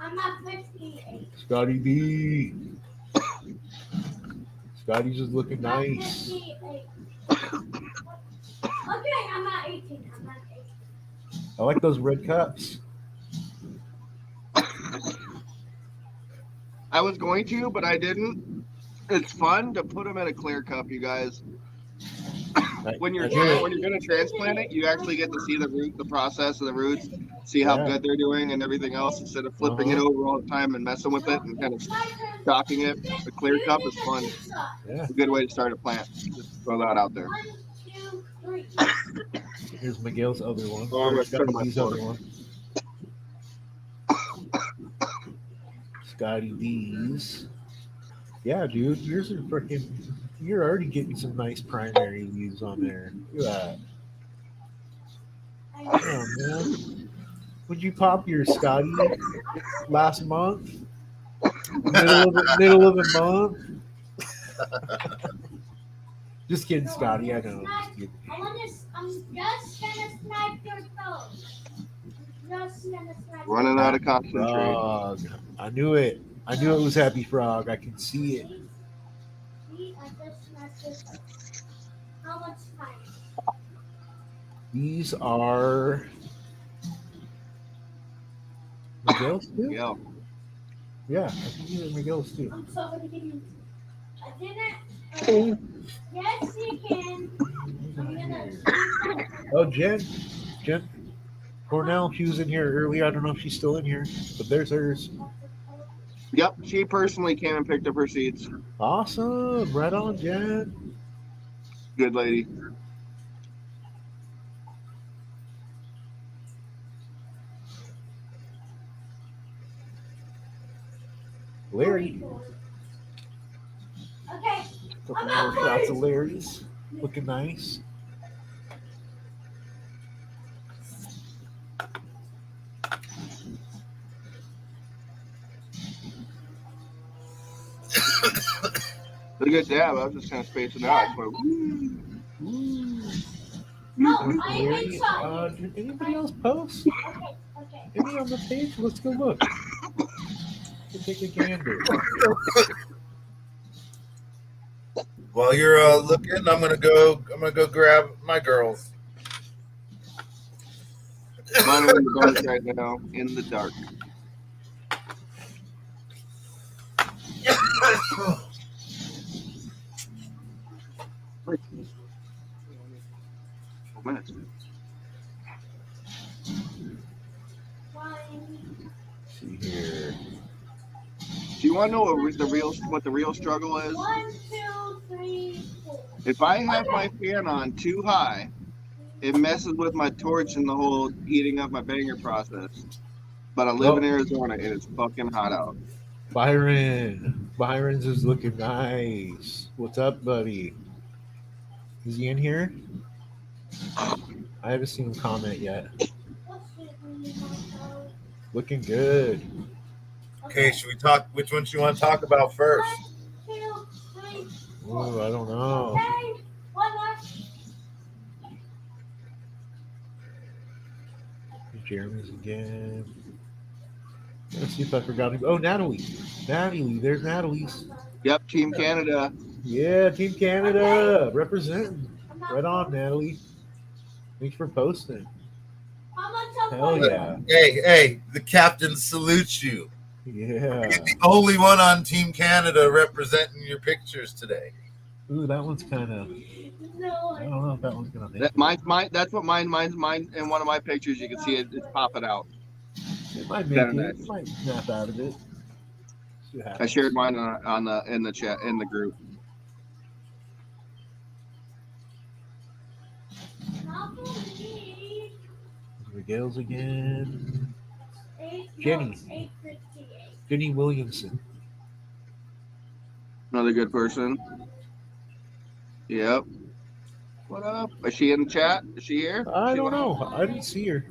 I'm at 58. Scotty B. Scotty's just looking I'm at nice. 58. Okay, I'm at 18. I'm at 18. I like those red cups. I was going to, but I didn't. It's fun to put them in a clear cup, you guys. When you're gonna transplant it, you actually get to see the process of the roots, see how Yeah. good they're doing and everything else, instead of flipping it over all the time and messing with it and kind of shocking it. The clear cup is fun. Yeah. It's a good way to start a plant. Just throw that out there. 1, 2, 3. Here's Miguel's other one. Oh, I'm Or gonna turn my Scotty B's other one. Scotty B's. Yeah, dude, yours are freaking. You're already getting some nice primary leaves on there. Look at that. Oh, man. Would you pop your Scotty last month? Middle of the month? Just kidding, Scotty. I know. Just kidding. I'm just gonna snipe your toes. Just gonna snipe Running out of concentrate. Frog. I knew it. I knew it was Happy Frog. I can see it. See, I just sniped your toes. How much time? These are Miguel's too? Yeah. Yeah, I think these are Miguel's too. I'm so gonna give you. I didn't. Yes, you can. I'm gonna. Oh, Jen Cornell, she was in here earlier. I don't know if she's still in here, but there's hers. Yep. She personally came and picked up her seeds. Awesome. Right on, Jen. Good lady. Larry. Okay. Couple more shots of Larry's. Looking nice. Did a good dab. I was just kind of spacing out. So, No, Larry, I headshot you. did anybody else post? Okay. Okay. Any on the page? Let's go look. Let's take a gander. While you're looking, I'm gonna go grab my girls. mine are in the dark right now. In the dark. Minutes. One. See here. Do you want to know what the real struggle is? 1, 2, 3, 4. If I have my fan on too high, it messes with my torch and the whole heating up my banger process. But I live in Arizona and it's fucking hot out. Byron's is looking nice. What's up, buddy? Is he in here? I haven't seen him comment yet. Looking good. Okay, should we talk? Which one do you want to talk about first? Oh, I don't know. Jeremy's again. Let's see if I forgot him. Oh, Natalie. Natalie, there's Natalie's. Yep, Team Canada. Yeah, Team Canada representing. Right on, Natalie. Thanks for posting. Hell yeah. Hey, the captain salutes you. Yeah. You're the only one on Team Canada representing your pictures today. Ooh, that one's kind of. I don't know if that one's gonna make That mine. That's what mine's mine. In one of my pictures, you can see it's popping out. it. Might make Kinda it. nice. Might snap out of it. See what I happens. shared mine on the in the chat in the group. Miguel's again. Jenny. Jenny Williamson. Another good person. Yep. What up? Is she in the chat? Is she here? I don't know. I didn't see her.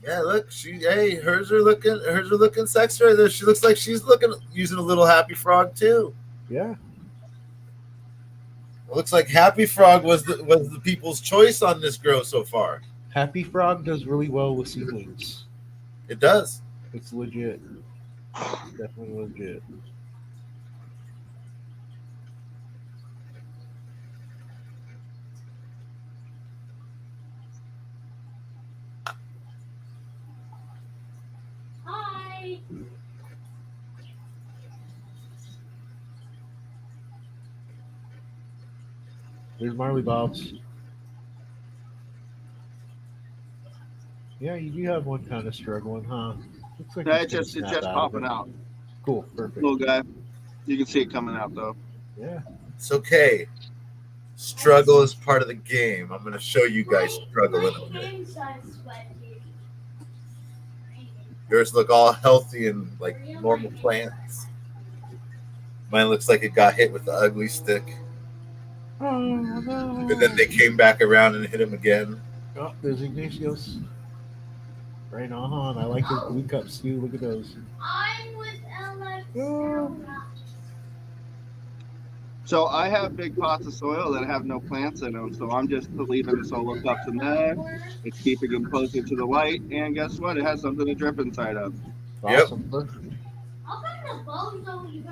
Yeah, look, hers are looking sexy right there. She looks like she's using a little Happy Frog too. Yeah. It looks like Happy Frog was the people's choice on this grow so far. Happy Frog does really well with seedlings. It does. It's legit. Definitely legit. Hi. There's Marley Bob's. Yeah, you do have one kind of struggling, huh? Looks like Yeah, it's it's gonna just snap popping of it. out. Cool, perfect. Little guy. You can see it coming out though. Yeah. It's okay. Struggle is part of the game. I'm going to show you guys struggle in a minute. Yours look all healthy and like normal plants. Mine looks like it got hit with the ugly stick. Oh no. And then they came back around and hit him again. Oh, there's Ignatius. Right on. I like those blue cups too. Look at those. I'm with Alex. Oh. So I have big pots of soil that have no plants in them. So I'm just leaving the solo cups in there. It's keeping them closer to the light. And guess what? It has something to drip inside of. Awesome. Perfect.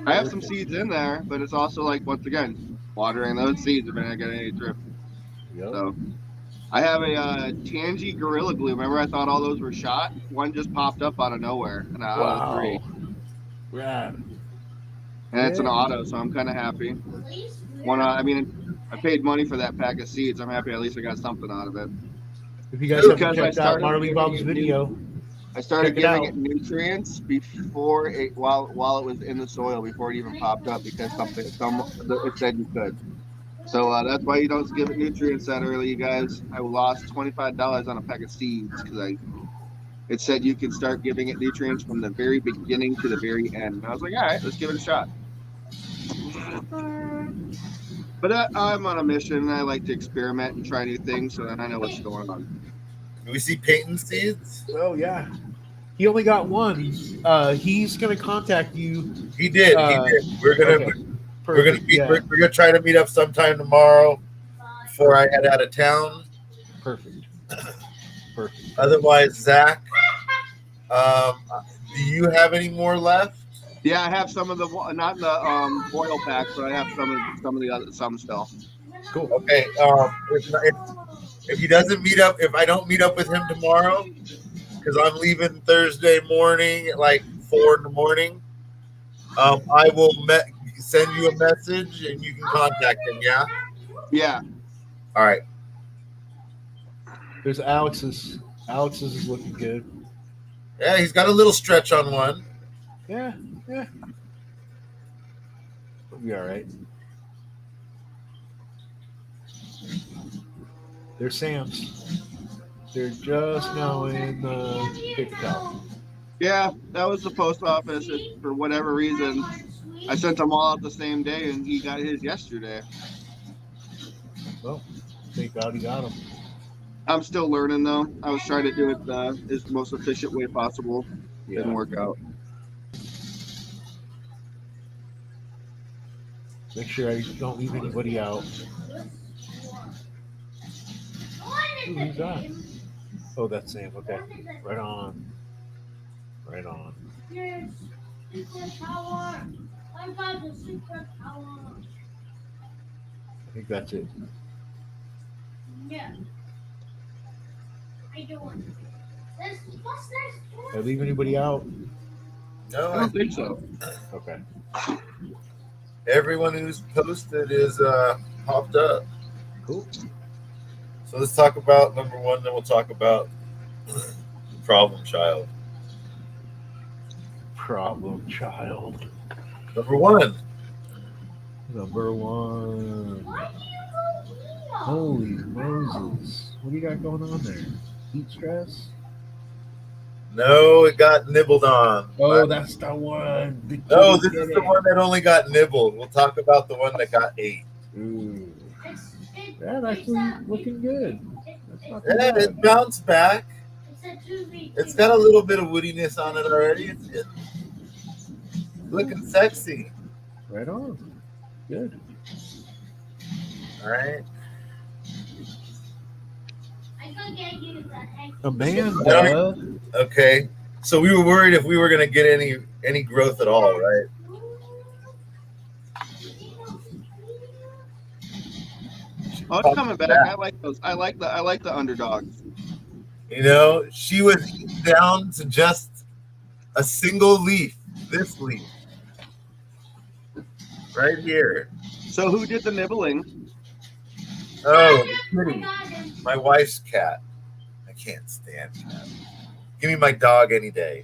I have some seeds in there, but it's also like, once again, watering those seeds if I don't get any drip. Yep. So I have a Tangy Gorilla Glue. Remember I thought all those were shot? One just popped up out of nowhere. And out of three. Rad. And it's an auto, so I'm kind of happy. I paid money for that pack of seeds. I'm happy at least I got something out of it. If you guys haven't Because I checked out started Marley giving Bob's it video, I started Check it giving out. it nutrients before it while it was in the soil before it even popped up because it said you could. So that's why you don't give it nutrients that early, you guys. I lost $25 on a pack of seeds because it said you can start giving it nutrients from the very beginning to the very end. And I was like, all right, let's give it a shot. But I'm on a mission and I like to experiment and try new things so that I know what's going on. Do we see Peyton seeds? oh yeah, he only got one. He's gonna contact you. He did. We're gonna Okay. we're gonna Perfect. meet, Yeah. we're gonna try to meet up sometime tomorrow before I head out of town. Perfect. Perfect. Otherwise, Zach, do you have any more left? Yeah, I have some of the not the oil packs, but I have some of the other still. Cool. Okay. If he doesn't meet up, if I don't meet up with him tomorrow, because I'm leaving Thursday morning at like 4 in the morning, I will send you a message and you can contact him. Yeah. Yeah. All right. There's Alex's. Alex's is looking good. Yeah, he's got a little stretch on one. Yeah. Yeah. We'll be all right. They're Sam's. They're just now in the pick top. Yeah, that was the post office. For whatever reason, I sent them all out the same day, and he got his yesterday. Well, thank God he got them. I'm still learning though. I was trying to do it the most efficient way possible. Didn't Yeah. work out. Make sure I don't leave anybody out. Ooh, who's that? Oh, that's Sam. Okay. Right on. Right on. Your secret power. I got the secret power. I think that's it. Yeah. I don't. What's Did I next? leave anybody out? No, I don't think so. Okay. everyone who's posted is popped up. Cool. So let's talk about number one, then we'll talk about problem child. Problem child. Number one, Number one. Why do you go here? Holy Moses. What do you got going on there? Heat stress? no, it got nibbled on. Oh, that's the one. The No, kitty this is did the it. one that only got nibbled. We'll talk about the one that got ate. Ooh. It's That actually looking good. That's not too Yeah, bad. it bounced back. a 2v2. It's got a little bit of woodiness on it already. It's looking sexy. Right on. Good. All right. I could get you the egg. Amanda. Okay. So we were worried if we were going to get any growth at all, right? Oh, it's coming back. I like those. I like the underdogs. You know, she was down to just a single leaf. This leaf. Right here. So who did the nibbling? Oh, I kitty. got him. My wife's cat. I can't stand cat. Give me my dog any day.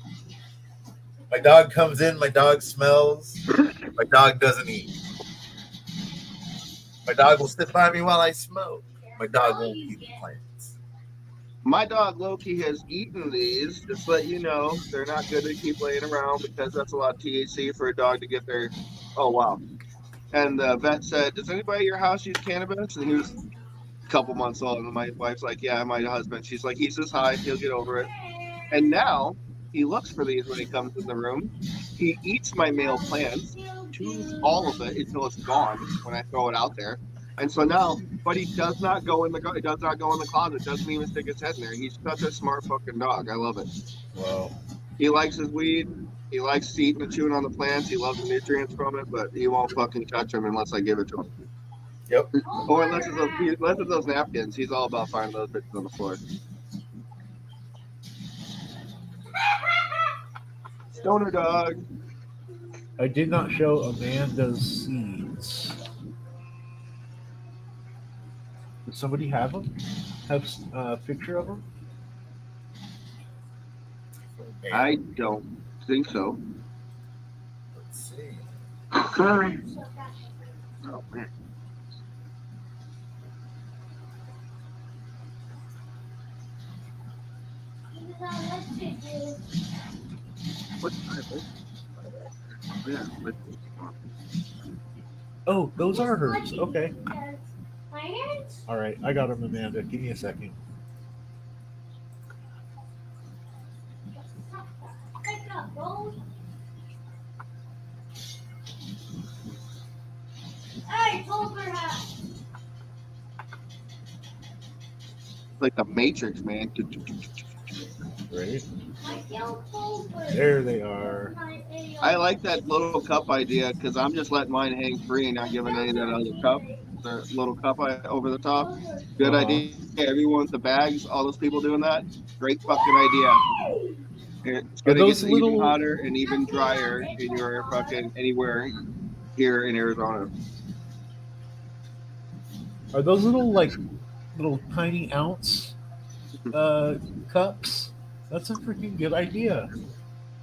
My dog comes in, my dog smells. My dog doesn't eat. My dog will sit by me while I smoke. My dog won't eat the plants. My dog Loki has eaten these. Just to let you know, they're not good to keep laying around because that's a lot of THC for a dog to get their. Oh wow! And the vet said, "Does anybody at your house use cannabis?" And he was a couple months old, and my wife's like, "Yeah, my husband." She's like, "He's just high. He'll get over it." And now he looks for these when he comes in the room. He eats my male plants, chews all of it until it's gone when I throw it out there. And so now, but he does not go in the closet. Doesn't even stick his head in there. He's such a smart fucking dog. I love it. Wow. He likes his weed. He likes eating and chewing on the plants. He loves the nutrients from it, but he won't fucking touch them unless I give it to him. Yep. Or unless it's those napkins. He's all about finding those bitches on the floor. Stoner dog. I did not show Amanda's seeds. Does somebody have them? Have a picture of them? I don't think so. Let's see. Oh man. What? Yeah. Oh, those are hers. Okay. My hands? All right. I got them, Amanda. Give me a second. Pick up those. Hey, poker hat. Like the Matrix, man. Right. My yellow poker. There they are. I like that little cup idea because I'm just letting mine hang free and not giving any of that other cup, the little cup over the top. Good Uh-huh. idea. Everyone with the bags, all those people doing that, great fucking idea. It's gonna those get even little- hotter and even drier in your fucking anywhere here in Arizona. Are those little tiny ounce cups? That's a freaking good idea.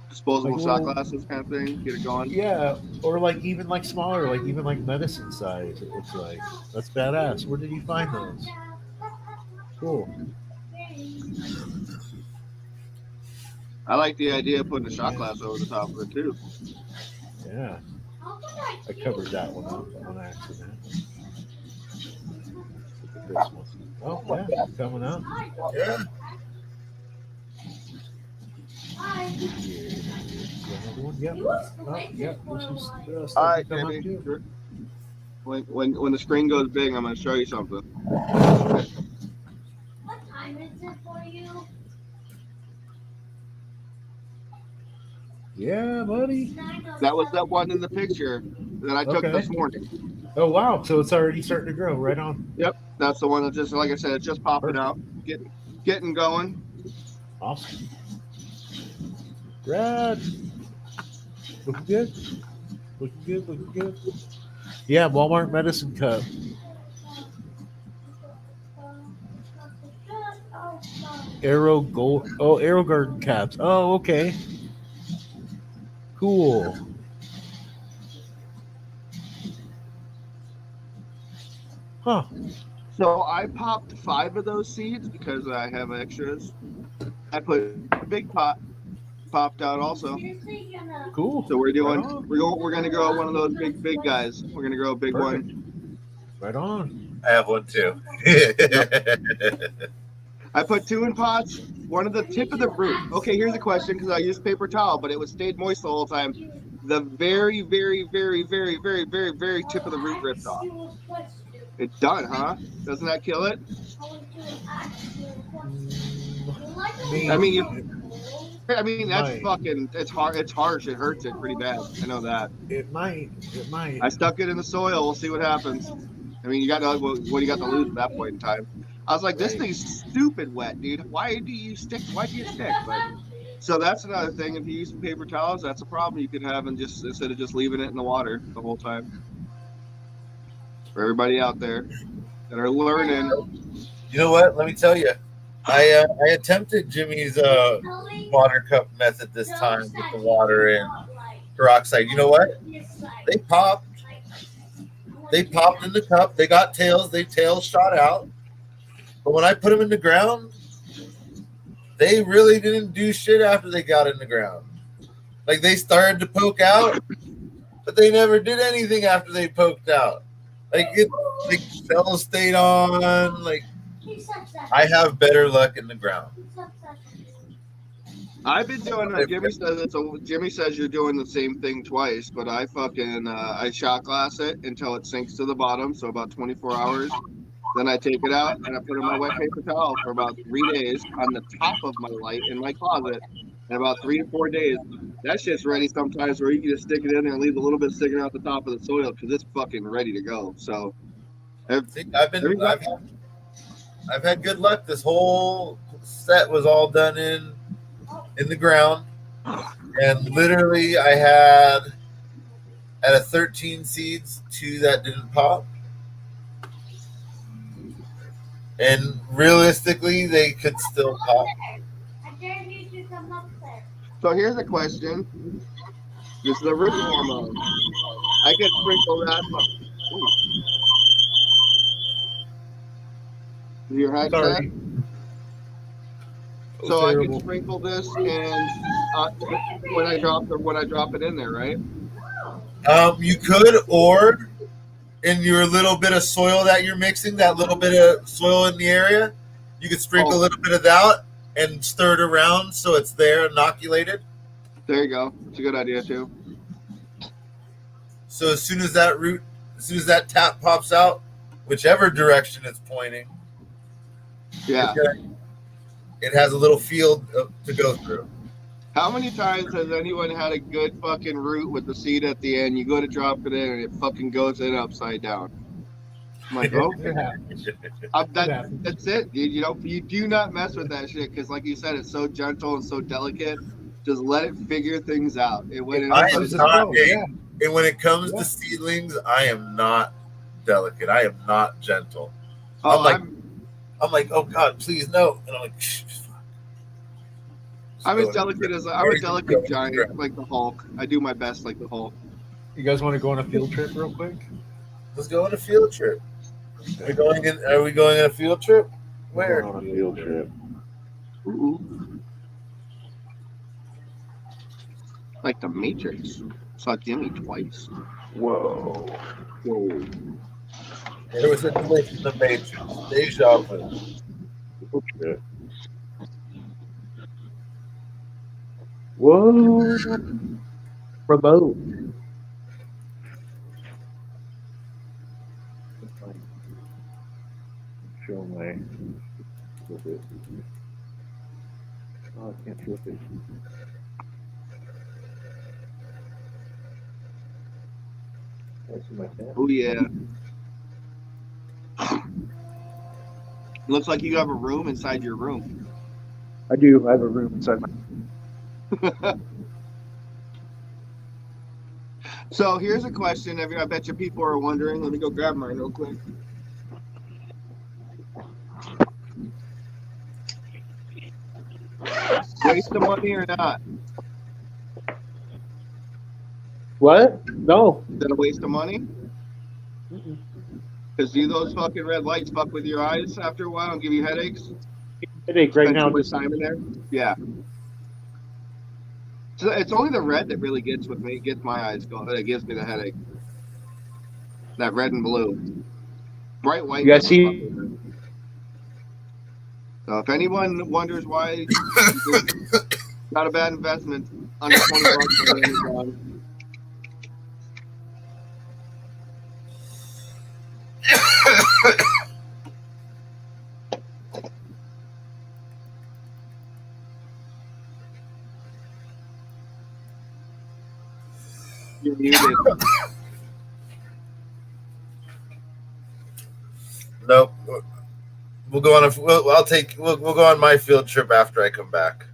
Disposable Like shot little- glasses kind of thing. Get it going. Yeah, or even smaller, even medicine size. It looks like that's badass. Where did you find those? Cool. I like the idea of putting a shot glass over the top of it too. Yeah, I covered that one up on accident. Look at this one. Oh, yeah, it's coming out. Yeah. Another one? Yep. Oh, yep. This is All starting right, to come up Jimmy. too. When the screen goes big, I'm going to show you something. What time is it for you? Yeah, buddy. That was that one in the picture that I took Okay. this morning. Oh, wow. So it's already starting to grow. Right on. Yep, that's the one that just, like I said, it's just popping Perfect. out, getting going. Awesome. Brad. Looking good. Looking good. Looking good. Yeah, Walmart medicine cup. Arrow gold. Oh, Arrow Garden caps. Oh, okay. Cool. Huh. So I popped 5 of those seeds because I have extras. I put big pot popped out also. Cool. So we're doing Right on. we're gonna grow one of those big guys. We're gonna grow a big Perfect. one. Right on. I have one too. I put 2 in pots, one at the tip of the root. Okay, here's a question because I used paper towel, but it was stayed moist the whole time. The very, very, very, very, very, very, very tip of the root ripped off. It's done, huh? Doesn't that kill it? I mean, that's Right. fucking. It's hard. It's harsh. It hurts it pretty bad. I know that. It might. It might. I stuck it in the soil. We'll see what happens. I mean, you got to, what do you got to lose at that point in time? I was like, this Right. thing's stupid wet, dude. Why do you stick? Why do you stick? But so that's another thing. If you use paper towels, that's a problem you could have, and just instead of just leaving it in the water the whole time. For everybody out there that are learning, You know what? Let me tell you. I attempted Jimmy's water cup method this time with the water and peroxide. You know what? They popped. They popped in the cup. They got tails. They tails shot out. But when I put them in the ground, they really didn't do shit after they got in the ground. Like they started to poke out, but they never did anything after they poked out. Like cells stayed on. Like I have better luck in the ground. I've been doing. Jimmy says you're doing the same thing twice, but I fucking I shot glass it until it sinks to the bottom, so about 24 hours. Then I take it out and I put it in my wet paper towel for about 3 days on the top of my light in my closet. And about 3 to 4 days, that shit's ready sometimes where you can just stick it in there and leave a little bit sticking out the top of the soil because it's fucking ready to go. So I've had good luck. This whole set was all done in the ground, and literally I had out of 13 seeds, 2 that didn't pop. And realistically, they could still pop. So here's a question. This is a root hormone. I could sprinkle that. Ooh. Your headset? Sorry. So I Terrible. can sprinkle this and when I drop it in there, right? You could, or in your little bit of soil that you're mixing, that little bit of soil in the area, you could sprinkle a little bit of that and stir it around so it's there inoculated. There you go. It's a good idea too. So as soon as that tap pops out, whichever direction it's pointing, Yeah. it has a little field to go through. How many times has anyone had a good fucking root with the seed at the end? You go to drop it in and it fucking goes in upside down. I'm like, oh, It happens. that's it, dude. You do not mess with that shit because, like you said, it's so gentle and so delicate. Just let it figure things out. And when it comes to seedlings, I am not delicate. I am not gentle. Oh, I'm like, oh God, please no. And I'm like, shh. I'm a delicate giant, like the Hulk. I do my best like the Hulk. You guys want to go on a field trip real quick? Let's go on a field trip. Are we going on a field trip? Where? We're on a field trip. Ooh. Like the Matrix. Saw Jimmy twice. Whoa. Whoa. There was a glitch in the Matrix. Deja vu. Okay. Whoa. Remote. Show my flip it. Oh, I can't flip it. That's my tab. Oh yeah. Looks like you have a room inside your room. I do. I have a room inside my. So here's a question. I bet you people are wondering. Let me go grab mine real quick. Waste of money or not? What? No. Is that a waste of money? Because do those fucking red lights fuck with your eyes after a while and give you headaches? Headache right Spend now. too much Just time in there? Yeah. So it's only the red that really gets with me, gets my eyes going. It gives me the headache. That red and blue. Bright white. You guys see? doesn't fuck with me. So if anyone wonders why, not a bad investment. Under $20 on Amazon. You're muted. Nope. We'll go on a. We'll go on my field trip after I come back.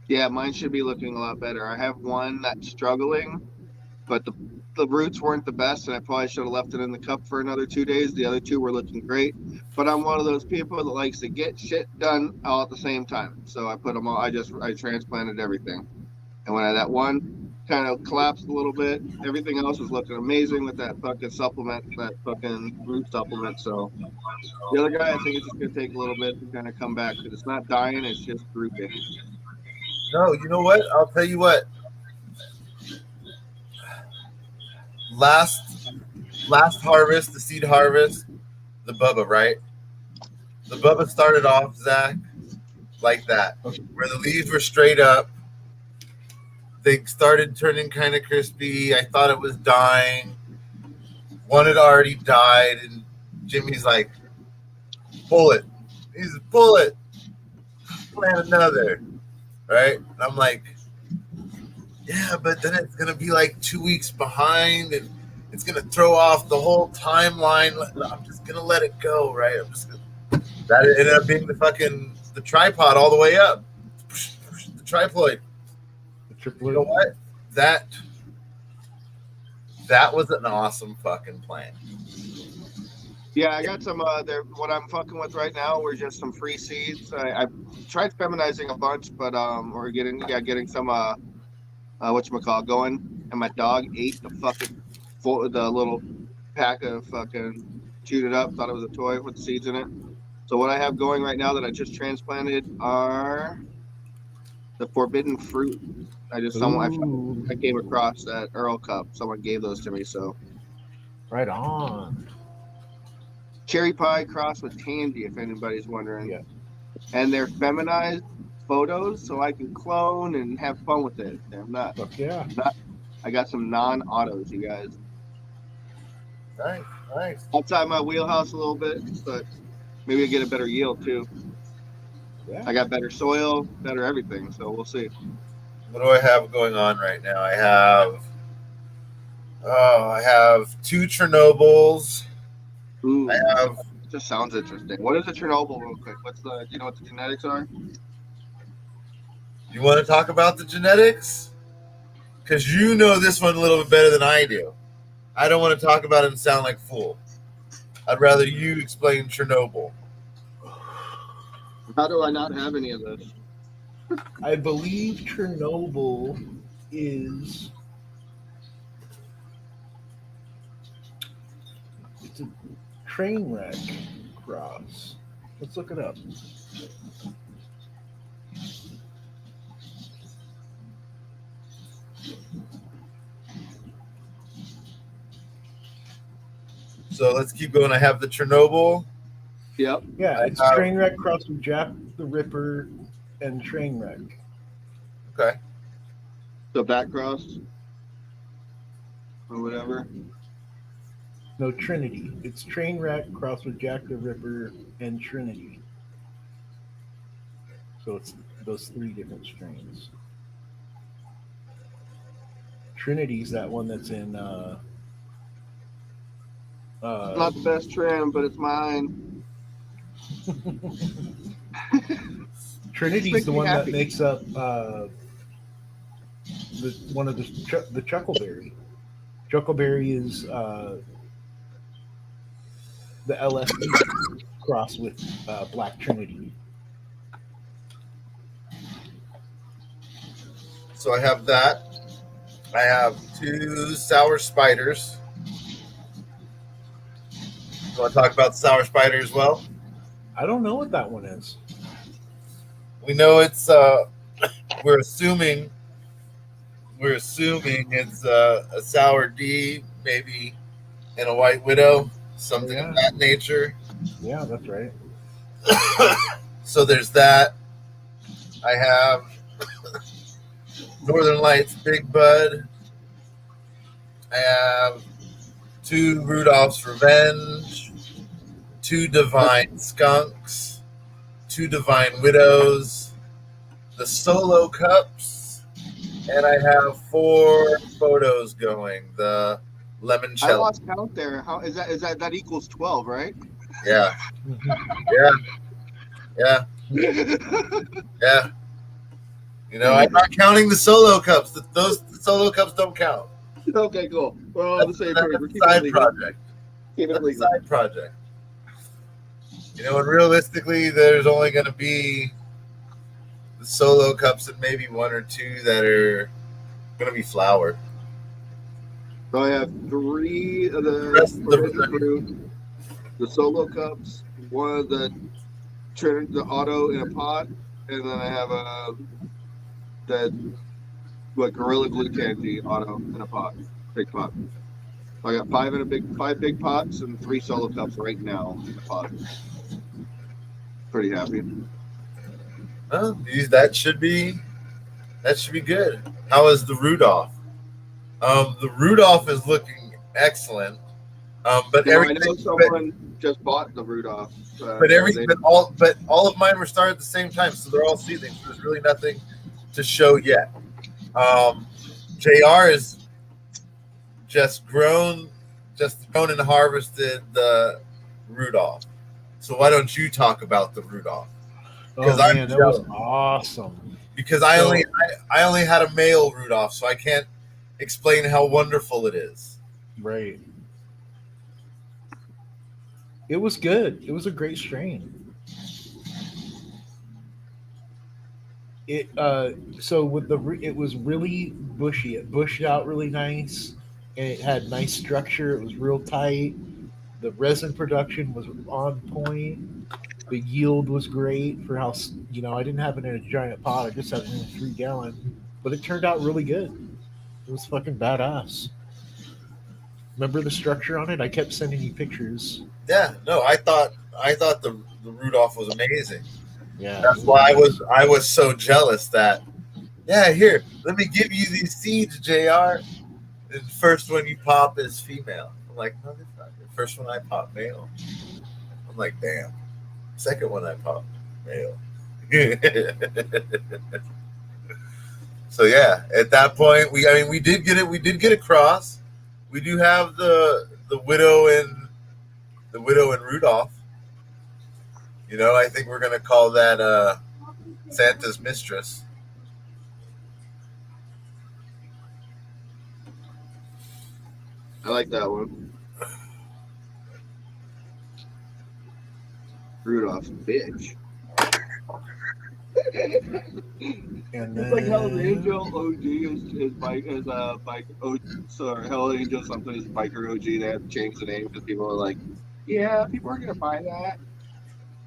Yeah, mine should be looking a lot better. I have one that's struggling, but the roots weren't the best, and I probably should have left it in the cup for another 2 days. The other two were looking great, but I'm one of those people that likes to get shit done all at the same time. So I put them all. I transplanted everything, and when that one kind of collapsed a little bit, everything else was looking amazing with that fucking supplement, that fucking root supplement. So the other guy, I think it's just gonna take a little bit to kind of come back because it's not dying; it's just drooping. No, you know what? I'll tell you what. Last harvest, the seed harvest, the Bubba, right? The Bubba started off, Zach, like that, where the leaves were straight up. They started turning kind of crispy. I thought it was dying. One had already died, and Jimmy's like, pull it. He's pull it. Plant another. Right? And I'm like, yeah, but then it's gonna be like 2 weeks behind, and it's gonna throw off the whole timeline. I'm just gonna let it go, right? That ended up being the tripod all the way up, the triploid. You know what? That was an awesome fucking plan. Yeah, I got some. What I'm fucking with right now were just some free seeds. I tried feminizing a bunch, but we're getting some whatchamacallit going, and my dog ate the little pack of fucking, chewed it up, thought it was a toy with seeds in it. So what I have going right now that I just transplanted are the forbidden fruit. I came across that Earl Cup. Someone gave those to me, so. Right on. Cherry pie crossed with tansy, if anybody's wondering. Yeah. And they're feminized photos, so I can clone and have fun with it. Yeah. I got some non-autos, you guys. Nice. Outside my wheelhouse a little bit, but maybe I get a better yield too. Yeah. I got better soil, better everything, so we'll see. What do I have going on right now? I have 2 Chernobyls. Ooh, I have. just sounds interesting. What is a Chernobyl, real quick? Do you know what the genetics are? You want to talk about the genetics? Because you know this one a little bit better than I do. I don't want to talk about it and sound like a fool. I'd rather you explain Chernobyl. How do I not have any of this? I believe Chernobyl is. It's a train wreck cross. Let's look it up. So let's keep going. I have the Chernobyl. Yep. Yeah, it's Uh, Trainwreck crossed with Jack the Ripper and Trainwreck. Okay. The back cross or whatever. No, Trinity. It's Trainwreck crossed with Jack the Ripper and Trinity. So it's those 3 different strains. Trinity's that one that's in Not the best trim, but it's mine. Trinity's Makes the me one happy. that makes up one of the Chuckleberry. Chuckleberry is the LSD cross with Black Trinity. So I have that. I have 2 Sour Spiders. You want to talk about Sour Spider as well? I don't know what that one is. We know it's we're assuming it's a Sour D, maybe, and a White Widow, something of that nature. Yeah, that's right. So there's that. I have Northern Lights Big Bud. I have 2 Rudolph's Revenge, 2 Divine Skunks, 2 Divine Widows, the Solo Cups, and I have 4 photos going. The I Limoncello. lost count there. How is that equals 12, right? Yeah, yeah. Yeah. You know, I'm not counting the Solo Cups. Those Solo Cups don't count. Okay, cool. We're all on the same page. We're That's a keeping it side legal. project. Keep it That's a legal. side project. You know, and realistically, there's only going to be the Solo Cups and maybe 1 or 2 that are going to be flower. So I have 3 of the Rest of the- Forbidden Fruit, the Solo Cups, 1 of the Auto in a pot, and then I have Gorilla Glue Candy Auto in a pot, big pot. I got 5 big pots and 3 Solo Cups right now in the pot. Pretty happy. Well, that should be good. How is the Rudolph? The Rudolph is looking excellent. But You know, I everything, know someone just bought the Rudolph. but all of mine were started at the same time, so they're all seedlings. So there's really nothing to show yet. JR is just grown and harvested the Rudolph. So why don't you talk about the Rudolph? Oh 'Cause I'm man, that was jealous. awesome. Because I only had a male Rudolph, so I can't explain how wonderful it is. Right. It was good. It was a great strain. It so with it was really bushy. It bushed out really nice, and it had nice structure. It was real tight. The resin production was on point. The yield was great for how I didn't have it in a giant pot. I just had it in a 3-gallon, but it turned out really good. It was fucking badass. Remember the structure on it? I kept sending you pictures. Yeah, no, I thought the Rudolph was amazing. Yeah, That's why I was so jealous that, yeah, here, let me give you these seeds, JR. The first one you pop is female. I'm like, no, that's not good. First one I pop, male. I'm like, damn. Second one I pop, male. So yeah, at that point, we did get it. We did get across. We do have the widow and Rudolph. You know, I think we're gonna call that Santa's mistress. I like that one. Rudolph, bitch. and It's like Hell's then- Angel OG is bike sorry, Hell's Angel something is biker OG. They have to change the name because people are like, yeah, people are gonna buy that.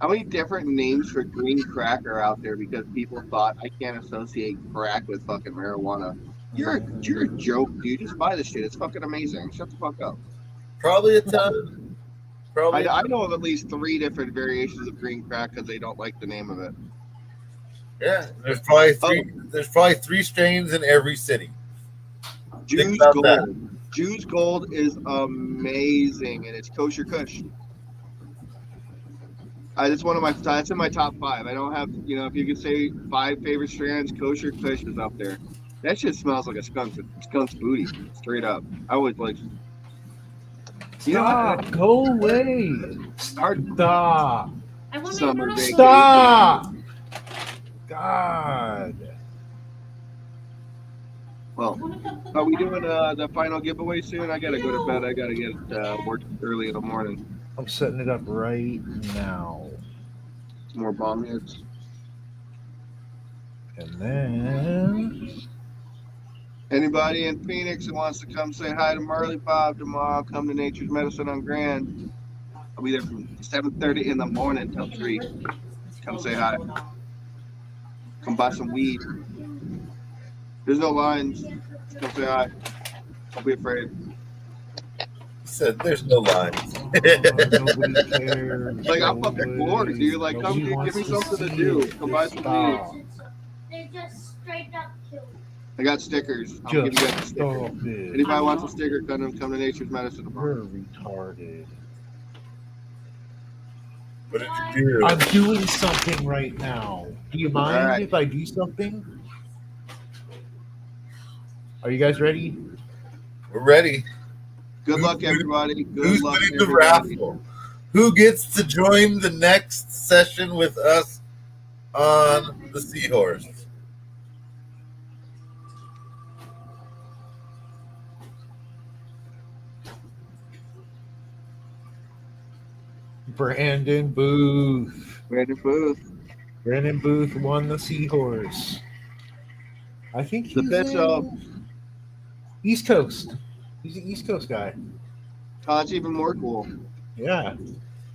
How many different names for green crack are out there because people thought I can't associate crack with fucking marijuana? You're a joke, dude. Just buy this shit. It's fucking amazing. Shut the fuck up. Probably a ton. Probably. I know of at least 3 different variations of green crack because they don't like the name of it. Yeah, there's probably 3. There's probably 3 strains in every city. Jew's about Gold. that. Jew's Gold is amazing, and it's kosher Kush. That's one of my. That's in my top 5. I don't have, if you could say 5 favorite strands, kosher Kush is up there. That shit smells like a skunk's booty, straight up. I would like. Stop. Go away. Start Stop. I want Summer to vacation. Stop. God. Well, are we doing the final giveaway soon? I gotta go to bed. I gotta get work early in the morning. I'm setting it up right now. Some more bomb hits. And then Anybody in Phoenix that wants to come say hi to Marley Bob tomorrow, come to Nature's Medicine on Grand. I'll be there from 7:30 in the morning till 3. Come say hi. Come buy some weed. There's no lines. Come say hi. Don't be afraid. He said there's no lines. nobody cares. Like, I'm fucking bored, dude. Like, come Nobody give wants me to something to see do. it. Come buy some Stop. weed. They just straight up killed. I got stickers. I'll give you Just guys a sticker. stop it. Anybody wants a sticker, come to Nature's Medicine tomorrow. You're retarded. What did you do? I'm doing something right now. Do you mind All right. if I do something? Are you guys ready? We're ready. Good luck, everybody. Good Who's luck, winning the everybody. raffle? Who gets to join the next session with us on the Seahorse? Brandon Booth. Brandon Booth. Brandon Booth won the Seahorse. I think The he's Bishop. in East Coast. He's an East Coast guy. Oh, that's even more cool. Yeah,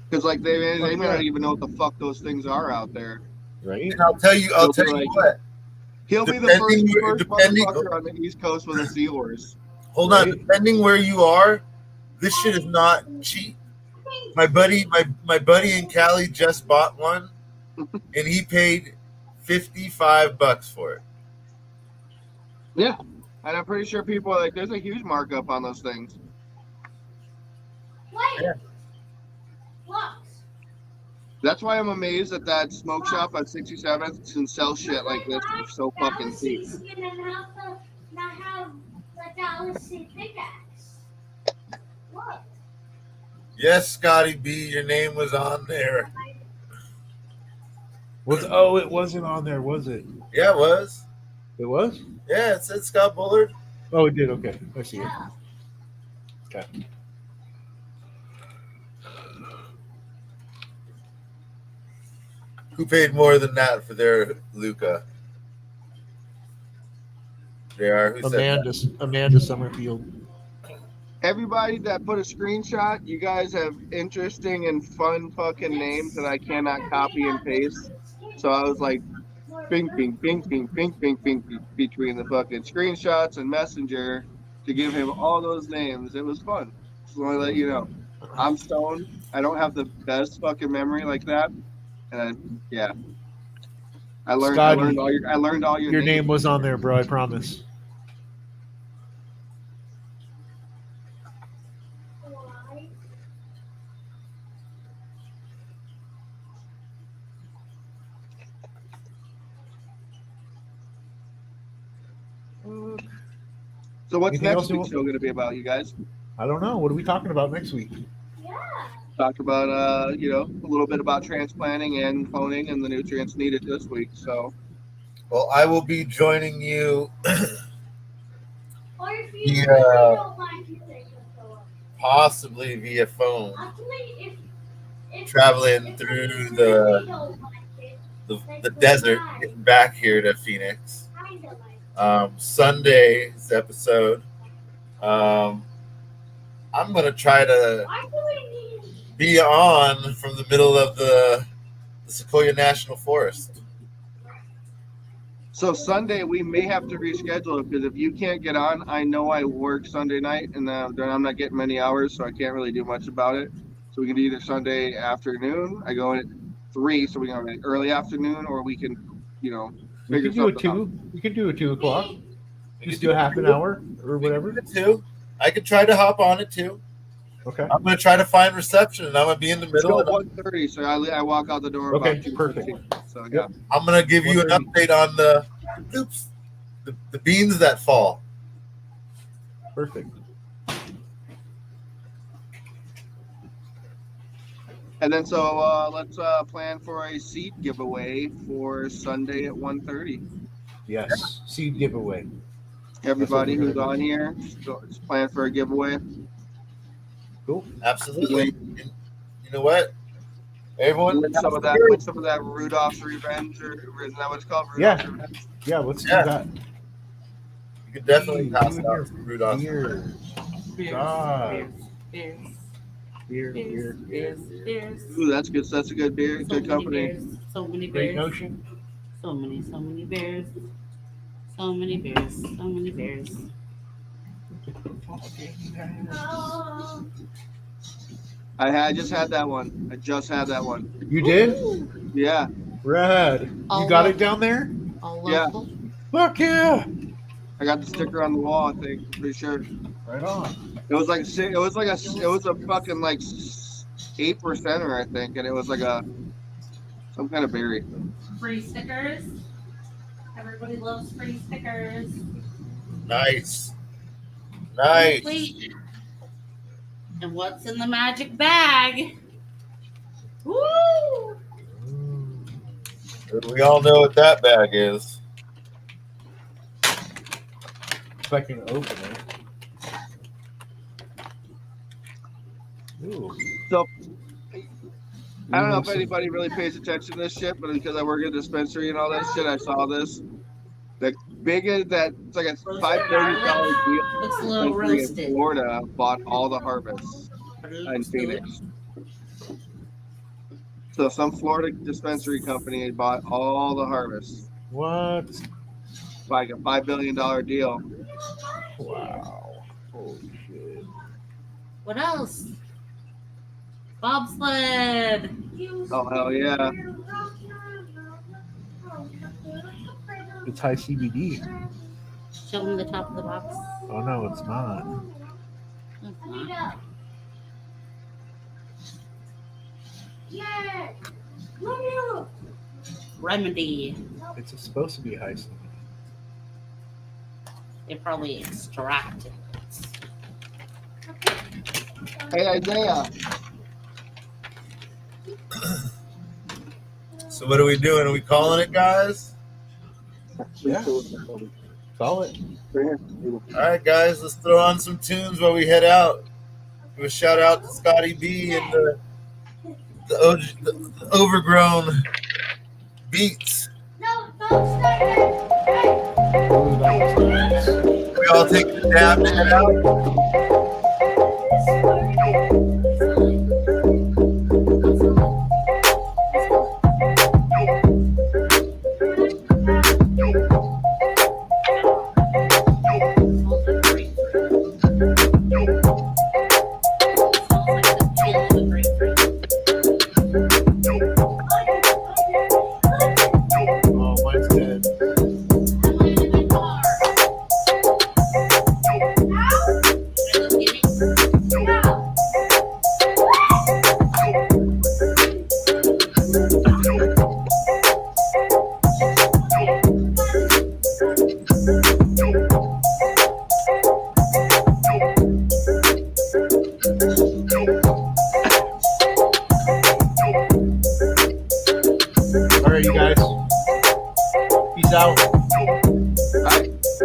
Because, like, they may not even know what the fuck those things are out there. right? And I'll tell you He'll be what. He'll be the first Depending- motherfucker on the East Coast with a seahorse. Hold on, Right. depending where you are, this shit is not cheap. My buddy in Cali just bought one, and he paid $55 for it. Yeah. And I'm pretty sure people are like, there's a huge markup on those things. Wait. Yeah. Flux. That's why I'm amazed that that smoke shop at 67th can sell shit like this for so fucking cheap. Not have the Galaxy pickaxe. Look. Yes, Scotty B, your name was on there. It wasn't on there, was it? Yeah, it was. It was? Yeah, it said Scott Bullard. Oh, it did. Okay, I see it. Yeah. Okay. Who paid more than that for their Luca? JR, who said that? Amanda Summerfield. Everybody that put a screenshot, you guys have interesting and fun fucking names that I cannot copy and paste. So I was like, ping, ping, ping, ping, ping, ping, ping, ping, between the fucking screenshots and Messenger to give him all those names. It was fun. Just want to let you know. I'm stoned. I don't have the best fucking memory like that. And yeah. I learned Scotty, I learned all your Your names. name was on there, bro. I promise. Why? So what's Anything else next you week's want? show going to be about, you guys? I don't know. What are we talking about next week? Yeah. Talked about a little bit about transplanting and cloning and the nutrients needed this week. So Well, I will be joining you Or if you Yeah. really don't mind, you take a photo. possibly via phone, Actually, if traveling if through you really the don't like it, the desert, getting back here to Phoenix. kinda like Sunday's episode. I'm gonna try to why do we need be on from the middle of the Sequoia National Forest. So Sunday we may have to reschedule it because if you can't get on, I know I work Sunday night and I'm not getting many hours, so I can't really do much about it. So we can do either Sunday afternoon. I go in at 3, so we can have an early afternoon, or we can, We figure can do a something out. 2. We can do a 2 o'clock. Just do a half an hour or whatever. Too. I could try to hop on it too. Okay. I'm gonna try to find reception, and I'm gonna be in the Let's middle. go And 1:30, so I walk out the door Okay, about 2:15. perfect. So yeah. I'm gonna give you an 1:30. update on the beans that fall. Perfect. And then so let's plan for a seed giveaway for Sunday at 1:30. Yes. Seed giveaway. Everybody we're who's gonna on here, just plan for a giveaway. Cool. Absolutely. And you know what? Everyone, Win some of that Rudolph's Revenge, or isn't that what it's called? Yeah. Rudolph's Revenge? Yeah, let's Yeah. do that. you could definitely pass You out and some Rudolph. Beer. Beers, God. beers, Beer, beers, beer, beers, beer. beers. Ooh, that's good. That's a good beer. So Good many company. beers, so many Great beers, notion. so many bears, so many bears, so many bears. Oh, I just had that one. I just had that one. You did? Yeah. Rad. All You got lo- it down there? All Yeah. local. Fuck yeah. I got the sticker on the wall. I think pretty sure Right on. it was like a fucking like 8%er, I think, and it was like some kind of berry. Free stickers. Everybody loves free stickers. Nice. Nice. Wait. And what's in the magic bag? Woo! We all know what that bag is. If I can open it. Ooh. So I don't know if Ooh, anybody really pays attention to this shit, but because I work at a dispensary and all that shit, I saw this. The biggest that it's like a $5 billion deal. Looks a little Dispensary in roasted. Florida bought all the harvests But it in looks good. Phoenix. So some Florida dispensary company bought all the harvests, What? like a $5 billion deal. Wow. Holy shit. What else? Bobsled. Oh hell yeah! It's high CBD. Show them the top of the box. Oh no, it's not. It's not. yeah. Look at Remedy. It's supposed to be high CBD. They probably extracted it. Hey Isaiah, So what are we doing? Are we calling it, guys? Yeah. Solid. All right, guys. Let's throw on some tunes while we head out. Give a shout out to Scotty B and the overgrown beats. No, don't start it. Hey. Ooh, that was nice. We all take a dab to head out. Smells like grapefruit. Smells like the peel of the grapefruit. Oh, mine's dead. I'm like in my car. Should I go get it? All right, you guys. Peace out.